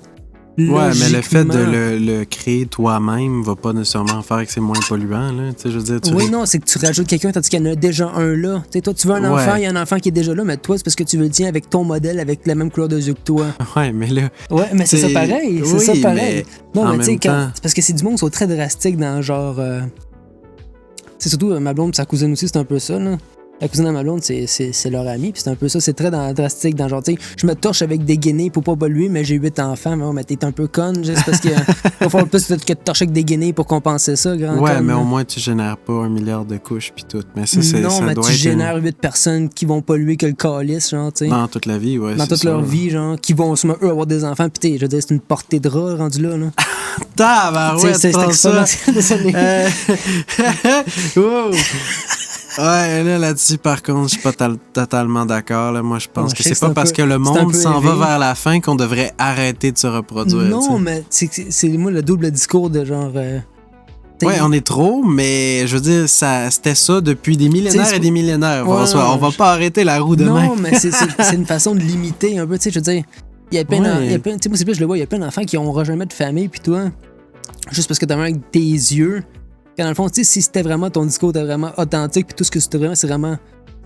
Ouais, mais le fait de logiquement- le créer toi-même va pas nécessairement faire que c'est moins polluant, là. Tu sais, je veux dire, Oui, non, c'est que tu rajoutes quelqu'un tandis qu'il y en a déjà un là. Tu sais, toi, tu veux un enfant, il y a un enfant qui est déjà là, mais toi, c'est parce que tu veux le tien avec ton modèle, avec la même couleur de yeux que toi. Ouais, mais là... Ouais, mais c'est ça pareil. C'est oui, ça pareil. mais Non, en mais tu sais, même temps- c'est parce que c'est du monde qui sont très drastiques dans genre. C'est surtout ma blonde et sa cousine aussi, c'est un peu ça, là. La cousine de ma blonde, c'est leur ami, puis c'est un peu ça, c'est très drastique dans genre, tu sais, je me torche avec des guinées pour pas polluer, mais j'ai 8 enfants, mais t'es un peu conne, juste parce que va falloir plus que te torcher avec des guinées pour compenser ça, grand Ouais, conne, mais là. au moins, tu génères pas 1 milliard de couches pis tout. Mais ça, c'est Non, ça mais doit tu être génères 8 personnes qui vont polluer que le calice, genre, tu sais. dans toute la vie, ouais. Dans c'est toute ça. leur vie, genre, qui vont sûrement eux avoir des enfants, pis je veux dire, c'est une portée de rats rendu là, là. Tabarouette, C'est François! exponentiel, désolé. Wow! Ouais, là-dessus, par contre, je suis pas totalement d'accord. Là. Moi, je pense Ouais, que je sais c'est que pas c'est parce un que peu- le c'est un monde peu s'en va élevé. vers la fin qu'on devrait arrêter de se reproduire. tu sais. Non, mais c'est moi le double discours de genre. T'sais, Ouais, on est trop, mais je veux dire, c'était ça depuis des millénaires T'sais, et des millénaires, ouais, François. On va pas arrêter la roue demain. Non, mais c'est une façon de limiter un peu, tu sais, je veux dire. Il y a plein, Ouais. il y a plein, tu sais, moi c'est plus, je le vois, il y a plein d'enfants qui n'auront jamais de famille, puis toi, juste parce que t'as vu avec tes yeux, quand dans le fond, tu sais, si c'était vraiment ton discours, t'es vraiment authentique, puis tout ce que c'était vraiment, c'est vraiment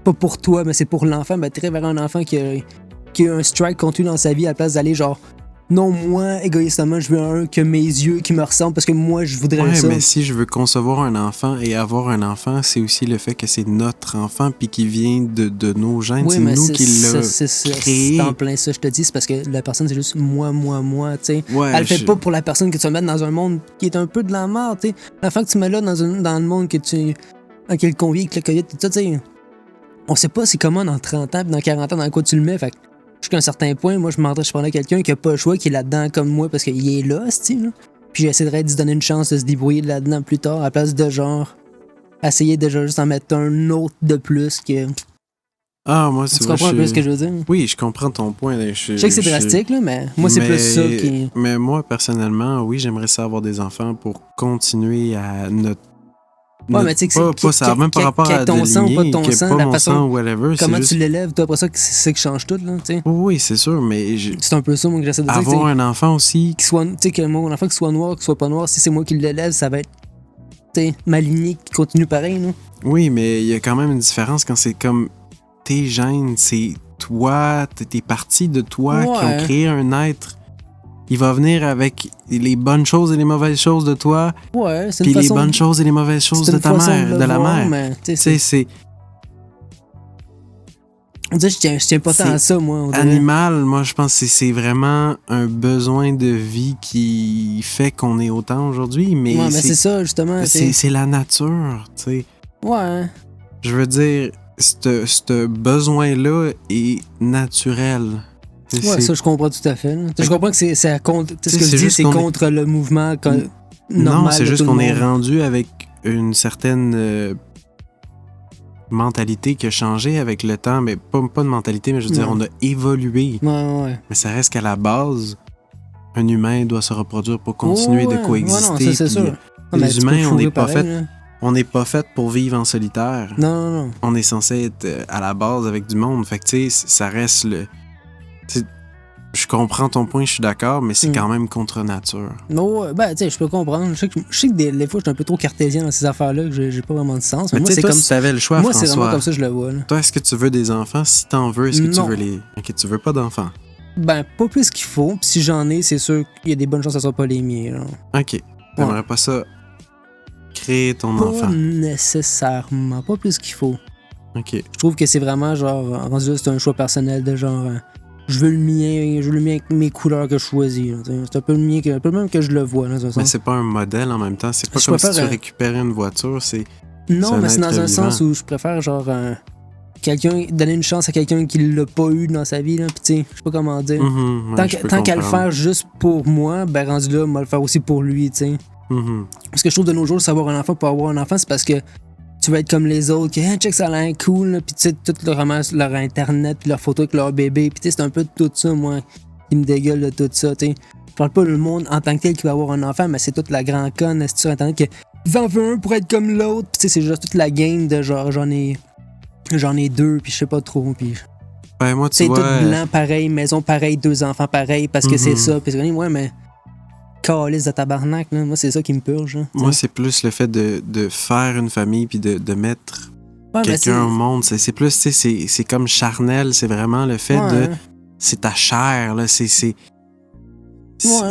pas pour toi, mais c'est pour l'enfant, ben t'irais vers un enfant qui qu'il y ait un strike contre lui dans sa vie à la place d'aller genre non, moi, égoïstement, je veux un que mes yeux qui me ressemblent parce que moi, je voudrais ça. Mais si je veux concevoir un enfant et avoir un enfant, c'est aussi le fait que c'est notre enfant puis qui vient de nos gènes. Oui, c'est mais nous qui l'avons créé. C'est en plein ça, je te dis. C'est parce que la personne, c'est juste moi, tu sais. Ouais, elle le fait pas pour la personne que tu vas mettre dans un monde qui est un peu de la merde, tu sais. L'enfant que tu mets là dans le monde dans quel convie, avec le COVID, tout ça, tu sais. On sait pas c'est comment dans 30 ans, puis dans 40 ans, dans quoi tu le mets. Fait que jusqu'à un certain point, moi, je prendrais quelqu'un qui a pas le choix, qui est là-dedans comme moi, parce qu'il est là, style. Puis j'essaierais de se donner une chance de se débrouiller là-dedans plus tard, à la place de genre essayer déjà juste en mettre un autre de plus que. Ah, moi, Tu comprends un peu ce que je veux dire? Oui, je comprends ton point. Je sais que c'est drastique, là, mais moi, c'est plus ça qui. Mais moi, personnellement, oui, j'aimerais ça avoir des enfants pour continuer à notre. Ouais, mais tu sais que pas ça, même par rapport à ton sang ou pas ton que sang, pas la mon façon sang, whatever, comment juste... tu l'élèves, toi, après ça, c'est ça qui change tout, là, tu sais. Oui, c'est sûr, mais c'est un peu ça, moi, que j'essaie de dire. Avoir un enfant aussi... Tu sais, que mon enfant, qu'il soit noir, qu'il soit pas noir, si c'est moi qui l'élève, ça va être, tu sais, ma lignée qui continue pareil, là. Oui, mais il y a quand même une différence quand c'est comme tes gènes, c'est toi, tes parties de toi qui ont créé un être. Il va venir avec les bonnes choses et les mauvaises choses de toi. Ouais, c'est une façon... Puis les bonnes choses et les mauvaises choses de ta mère, de la mère. Tu sais, c'est... On dirait que je tiens pas tant à ça, moi. Animal, moi, je pense que c'est vraiment un besoin de vie qui fait qu'on est autant aujourd'hui. Mais ouais, mais c'est ça, justement. C'est la nature, tu sais. Ouais. Je veux dire, ce besoin-là est naturel. Ouais, ça, je comprends tout à fait. Je comprends que c'est contre. Ce que je dis, c'est contre le mouvement normal. Non, c'est juste qu'on est rendu avec une certaine mentalité qui a changé avec le temps. Mais pas de mentalité, mais je veux dire, on a évolué. Ouais. Mais ça reste qu'à la base, un humain doit se reproduire pour continuer de coexister. Ouais, non, c'est sûr. Les humains, on n'est pas fait pour vivre en solitaire. Non. On est censé être à la base avec du monde. Fait que, tu sais, ça reste le... Je comprends ton point, je suis d'accord, mais c'est quand même contre nature. Non, ben, tu sais, je peux comprendre. Je sais que des fois, je suis un peu trop cartésien dans ces affaires-là, que j'ai pas vraiment de sens. Mais moi, c'est comme si t'avais le choix, moi, François. c'est vraiment comme ça que je le vois. Là. Toi, est-ce que tu veux des enfants? Si t'en veux, est-ce que tu veux les... Ok, tu veux pas d'enfants? Ben, pas plus qu'il faut. Puis si j'en ai, c'est sûr qu'il y a des bonnes chances que ce soit pas les miens. Là. Ok. T'aimerais pas ça créer ton enfant? Pas nécessairement. Pas plus qu'il faut. Ok. Je trouve que c'est vraiment genre... rendu là, c'est un choix personnel de genre... Je veux le mien avec mes couleurs que je choisis. C'est un peu le mien, un peu même que je le vois. Là, mais c'est pas un modèle en même temps. C'est pas comme si tu récupérais une voiture. Non, mais c'est dans un sens où je préfère genre donner une chance à quelqu'un qui l'a pas eu dans sa vie. Puis tu sais, je sais pas comment dire. Tant qu'à le faire juste pour moi, ben rendu là, on va le faire aussi pour lui. Tu sais. Parce que je trouve de nos jours, savoir un enfant pour avoir un enfant, c'est parce que tu vas être comme les autres, que check, ça a l'air cool, puis tu sais, tout leur ramasse leur internet, puis leurs photos avec leur bébé, puis tu sais, c'est un peu tout ça, moi, qui me dégueule de tout ça, tu sais. Je parle pas le monde en tant que tel qui va avoir un enfant, mais c'est toute la grande conne sur internet que j'en veux un pour être comme l'autre, puis tu sais, c'est juste toute la game de genre, j'en ai deux, puis je sais pas trop, puis... Ben, moi, tu vois... C'est tout blanc, pareil, maison pareil, 2 enfants pareil, parce que c'est ça, puis ouais, mais... Calice de tabarnak, là. Moi, c'est ça qui me purge. Là, moi, c'est plus le fait de faire une famille puis de mettre quelqu'un au monde. C'est plus, tu sais, c'est comme charnel. C'est vraiment le fait de... C'est ta chair, là. Ouais,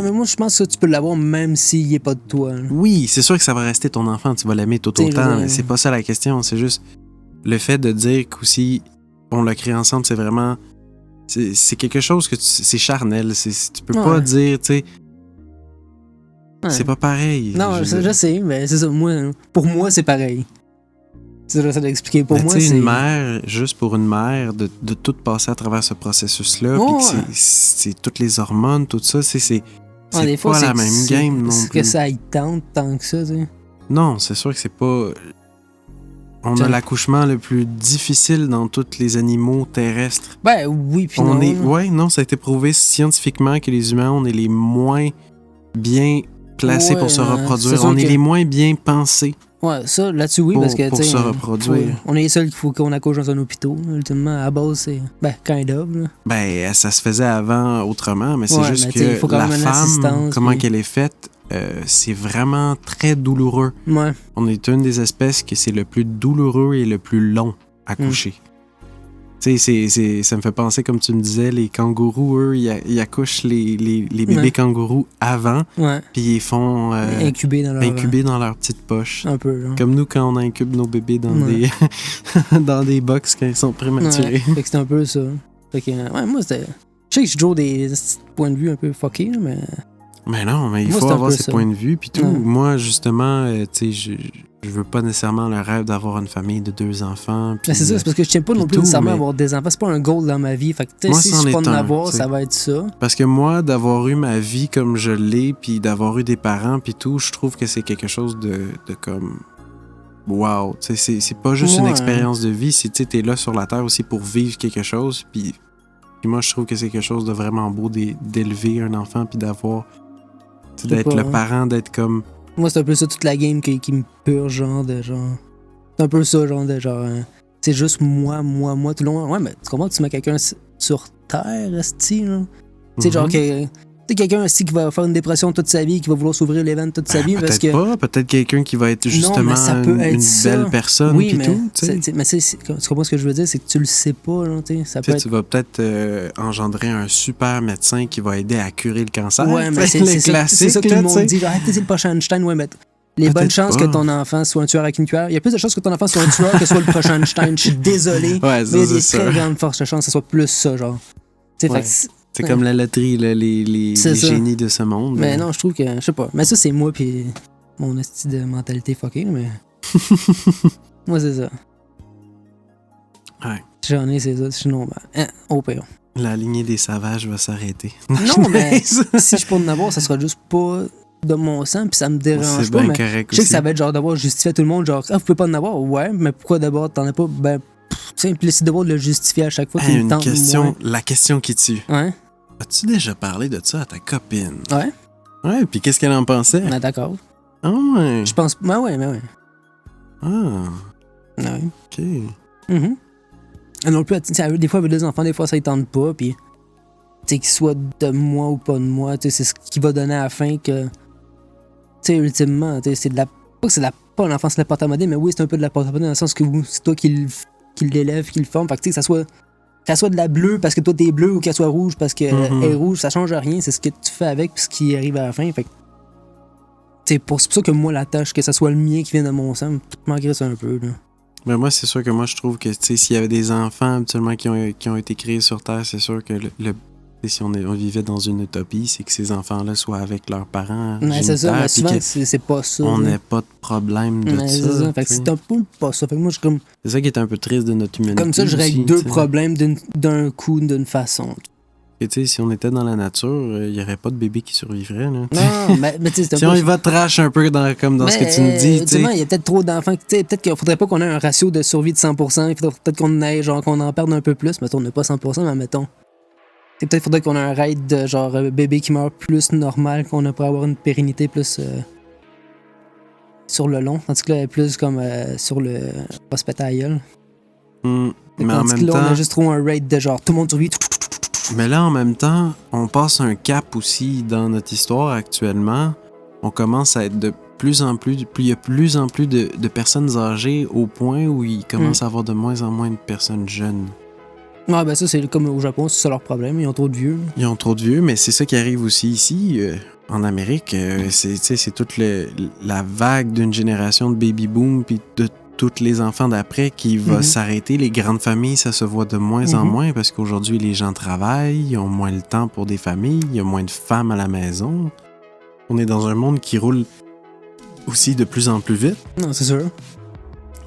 mais moi, je pense que tu peux l'avoir même s'il est pas de toi. Là. Oui, c'est sûr que ça va rester ton enfant. Tu vas l'aimer tout autant. C'est pas ça la question. C'est juste le fait de dire qu'aussi, on l'a créé ensemble, c'est vraiment... C'est quelque chose que c'est charnel. Tu peux pas dire, tu sais... C'est pas pareil. Non, je sais, mais c'est ça. Pour moi, c'est pareil. C'est ça d'expliquer. Pour moi, c'est... une mère, juste pour une mère, de tout passer à travers ce processus-là, puis que c'est toutes les hormones, tout ça, c'est pas la même game non plus. Est-ce que ça y tente tant que ça, tu sais? Non, c'est sûr que c'est pas... On a l'accouchement le plus difficile dans tous les animaux terrestres. Ben oui, puis non. Ouais, non, ça a été prouvé scientifiquement que les humains, on est les moins bien... placés pour se reproduire. On est les moins bien pensés. Ouais, ça, là-dessus, oui, parce que, pour se reproduire. On est les seuls qu'il faut qu'on accouche dans un hôpital. Ultimement, à la base, c'est... Ben, kind of, là. Ben, ça se faisait avant autrement, mais c'est juste que la femme, comment qu'elle est faite, c'est vraiment très douloureux. Ouais. On est une des espèces que c'est le plus douloureux et le plus long à coucher. Tu sais, ça me fait penser, comme tu me disais, les kangourous, eux, ils accouchent les bébés kangourous avant, puis ils font incuber dans leur petite poche. Un peu, genre. Comme nous, quand on incube nos bébés dans des dans des box quand ils sont prématurés. Fait que c'était un peu ça. Fait que, moi, c'était... Je sais que j'ai toujours des points de vue un peu fuckés, mais... Mais non, mais il faut avoir ses points de vue, puis tout. Moi, justement, tu sais, je veux pas nécessairement le rêve d'avoir une famille de 2 enfants. Mais c'est ça, c'est parce que je tiens pas non plus nécessairement à avoir des enfants. C'est pas un goal dans ma vie. Fait que, tu sais, si je peux en avoir, ça va être ça. Parce que moi, d'avoir eu ma vie comme je l'ai, puis d'avoir eu des parents, puis tout, je trouve que c'est quelque chose de comme... Wow! Tu sais, c'est pas juste une expérience de vie, c'est, tu sais, t'es là sur la Terre aussi pour vivre quelque chose, puis moi, je trouve que c'est quelque chose de vraiment beau d'élever un enfant, puis d'avoir... d'être le parent, d'être comme... Moi, c'est un peu ça, toute la game qui me purge, genre. C'est un peu ça, genre, c'est juste moi, tout le long. Ouais, mais tu comprends que tu mets quelqu'un sur Terre, esti, là? Tu sais, genre, quelqu'un aussi qui va faire une dépression toute sa vie, qui va vouloir s'ouvrir les veines toute sa vie. Parce que... pas. Peut-être quelqu'un qui va être justement une belle personne. Oui, mais, tout, mais tu comprends ce que je veux dire? C'est que tu le sais pas. Là, tu vas peut-être engendrer un super médecin qui va aider à curer le cancer. Ouais, mais c'est ça que tout le monde dit. Genre, c'est le prochain Einstein, ouais, mais les bonnes chances que ton enfant soit un tueur avec une cuillère. Il y a plus de chances que ton enfant soit un tueur que soit le prochain Einstein. Je suis désolé. Ouais, mais il y a des très grandes forces de chance que ce soit plus ça, genre. C'est comme la loterie, là, les génies de ce monde. Mais non, je trouve que... Je sais pas. Mais ça, c'est moi puis mon esti de mentalité fuckée, mais... moi, c'est ça. Ouais. J'en ai, c'est ça. Sinon, au pire. La lignée des sauvages va s'arrêter. Non, mais si je peux en avoir, ça sera juste pas de mon sang, puis ça me dérange c'est pas. bien Mais correct je sais aussi. que ça va être genre d'avoir justifié à tout le monde, genre, vous pouvez pas en avoir, ouais, mais pourquoi d'abord t'en as pas? Ben, simple, c'est d'abord de le justifier à chaque fois qu'il tente moins. La question qui tue. Ouais. As-tu déjà parlé de ça à ta copine? Ouais. Ouais, puis qu'est-ce qu'elle en pensait? Ah, d'accord. Ah ouais. Je pense... mais ouais. Ah. Ouais. OK. Mm-hmm. Non plus, des fois, avec des enfants, des fois, ça ne tente pas, puis... Tu sais, qu'ils soient de moi ou pas de moi, tu sais, c'est ce qui va donner à la fin que... Tu sais, ultimement, tu sais, c'est de la... Pas que c'est de la... Pas l'enfant, c'est de la porte à modèle, mais oui, c'est un peu de la porte à modèle dans le sens que c'est toi qui l'élève, qui le forme. Fait que, tu sais, qu'elle soit de la bleue parce que toi t'es bleu ou qu'elle soit rouge parce qu'elle est rouge, ça change rien, c'est ce que tu fais avec puis ce qui arrive à la fin. Fait que, c'est pour ça que moi, la tâche, que ça soit le mien qui vient de mon sang, m'agresse un peu, là. Mais moi, c'est sûr que moi, je trouve que, tu sais, s'il y avait des enfants habituellement qui ont été créés sur Terre, c'est sûr que si on vivait dans une utopie, c'est que ces enfants-là soient avec leurs parents. Ouais, c'est ça, mais souvent, c'est pas ça. On n'a pas de problème de ça. C'est ça. Fait que c'est un peu pas ça. Fait que moi, je suis comme. C'est ça qui est un peu triste de notre humanité. Comme ça, je règle deux problèmes d'un coup, d'une façon. Et tu sais, si on était dans la nature, il n'y aurait pas de bébé qui survivrait. Là. Non, mais tu sais, si on y va trash un peu comme dans ce que tu nous dis. Il y a peut-être trop d'enfants. Peut-être qu'il faudrait pas qu'on ait un ratio de survie de 100%. Il faudrait peut-être qu'on en perde un peu plus. Mettons, on n'a pas 100%, mais mettons. Peut-être qu'il faudrait qu'on ait un rate de genre bébé qui meurt plus normal, qu'on a pour avoir une pérennité plus sur le long. Tandis que là, plus comme sur le hospitalier. Mais en même temps, on a juste trop un rate de genre tout le monde survit. Mais là, en même temps, on passe un cap aussi dans notre histoire actuellement. On commence à être de plus en plus... Il y a plus en plus de personnes âgées au point où il commence à avoir de moins en moins de personnes jeunes. Ouais, ben ça, c'est comme au Japon, c'est ça leur problème. Ils ont trop de vieux. Ils ont trop de vieux, mais c'est ça qui arrive aussi ici, en Amérique. C'est toute la vague d'une génération de baby-boom puis de tous les enfants d'après qui va s'arrêter. Les grandes familles, ça se voit de moins en moins parce qu'aujourd'hui, les gens travaillent, ils ont moins le temps pour des familles, il y a moins de femmes à la maison. On est dans un monde qui roule aussi de plus en plus vite. Non, c'est sûr.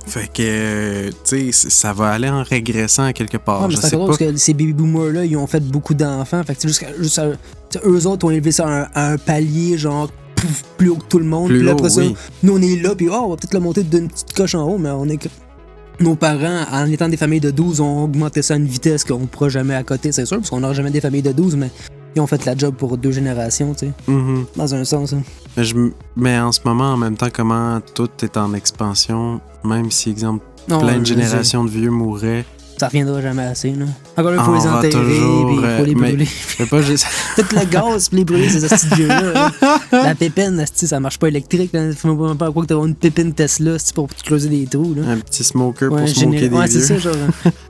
Fait que, tu sais, ça va aller en régressant à quelque part. Ouais, mais c'est encore parce que ces baby-boomers-là, ils ont fait beaucoup d'enfants. Fait que eux autres ont élevé ça à un palier, genre, plus haut que tout le monde. Puis après ça, nous, on est là, puis on va peut-être le monter d'une petite coche en haut, mais on est que... Nos parents, en étant des familles de 12, ont augmenté ça à une vitesse qu'on ne pourra jamais à côté, c'est sûr, parce qu'on n'aura jamais des familles de 12, mais ils ont fait la job pour 2 générations, tu sais. Dans un sens. Hein. Mais en ce moment, en même temps, comment tout est en expansion, même si, exemple, plein de générations de vieux mourraient, Ça reviendra jamais assez, là. Encore là, il faut On les va enterrer, toujours, puis il faut les mais- brûler. Je sais pas juste. Tout le gaz, puis les brûler, ces petits vieux-là. La pépine, asti, ça marche pas électrique. Là. Faut même pas croire que t'as une pépine Tesla asti, pour te creuser des trous. Là. Un petit smoker pour Ouais, smoker des ouais, c'est vieux. ça, genre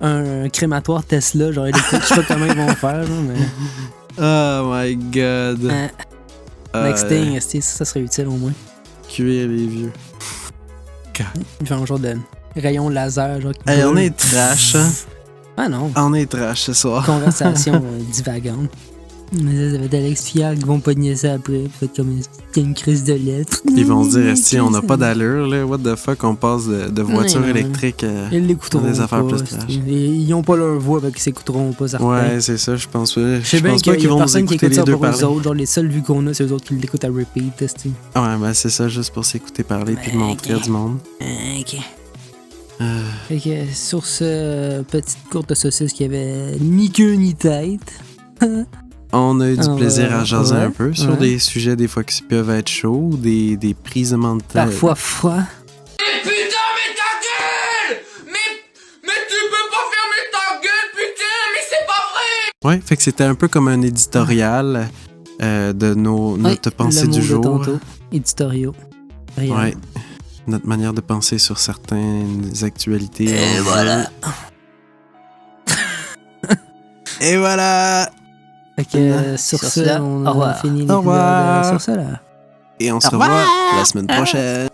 un crématoire Tesla, genre électrique. Je sais pas comment ils vont faire, là, mais. Oh my god. Next thing, asti, ça serait utile au moins. Cuire les vieux. Ils font un genre de rayon laser, genre. Qui Hey, on brûle. est trash, hein? Ah non. On est trash ce soir. Conversation divagante. Mais ça va être Alex Fial qui vont pogner ça après. Puis fait comme une crise de lettres. Ils vont se dire, si on n'a pas d'allure, là, what the fuck, on passe de voiture Ouais, électrique Ils l'écouteront des affaires pas. plus trash. Ils n'ont pas leur voix, fait qu'ils s'écouteront pas, certains. Ouais, c'est ça, je pense pas. Je sais bien pense qu'il pas y qu'ils a vont nous personne qui écouter écoute les ça deux pour eux parler. autres. Genre, les seules vues qu'on a, c'est eux autres qui l'écoutent à repeat. Esti. Ouais, ben c'est ça, juste pour s'écouter parler puis montrer à du monde. Ok. Fait que sur ce petite courte saucisse qui avait ni queue ni tête. On a eu du Ah, plaisir à jaser ouais, un peu sur ouais. des sujets des fois qui peuvent être chauds, des prises de tête. Parfois froid. Putain, mais ta gueule! Mais tu peux pas fermer ta gueule, putain! Mais c'est pas vrai! Ouais, fait que c'était un peu comme un éditorial de notre pensée le mot du de jour. tantôt. Éditoriaux. Rien. Ouais. Notre manière de penser sur certaines actualités. Et voilà. Et voilà! Fait que sur ce, cela, on au a revoir. fini Au revoir. l'épisode. Sur ça, là. Et on se Au revoir. revoit la semaine prochaine.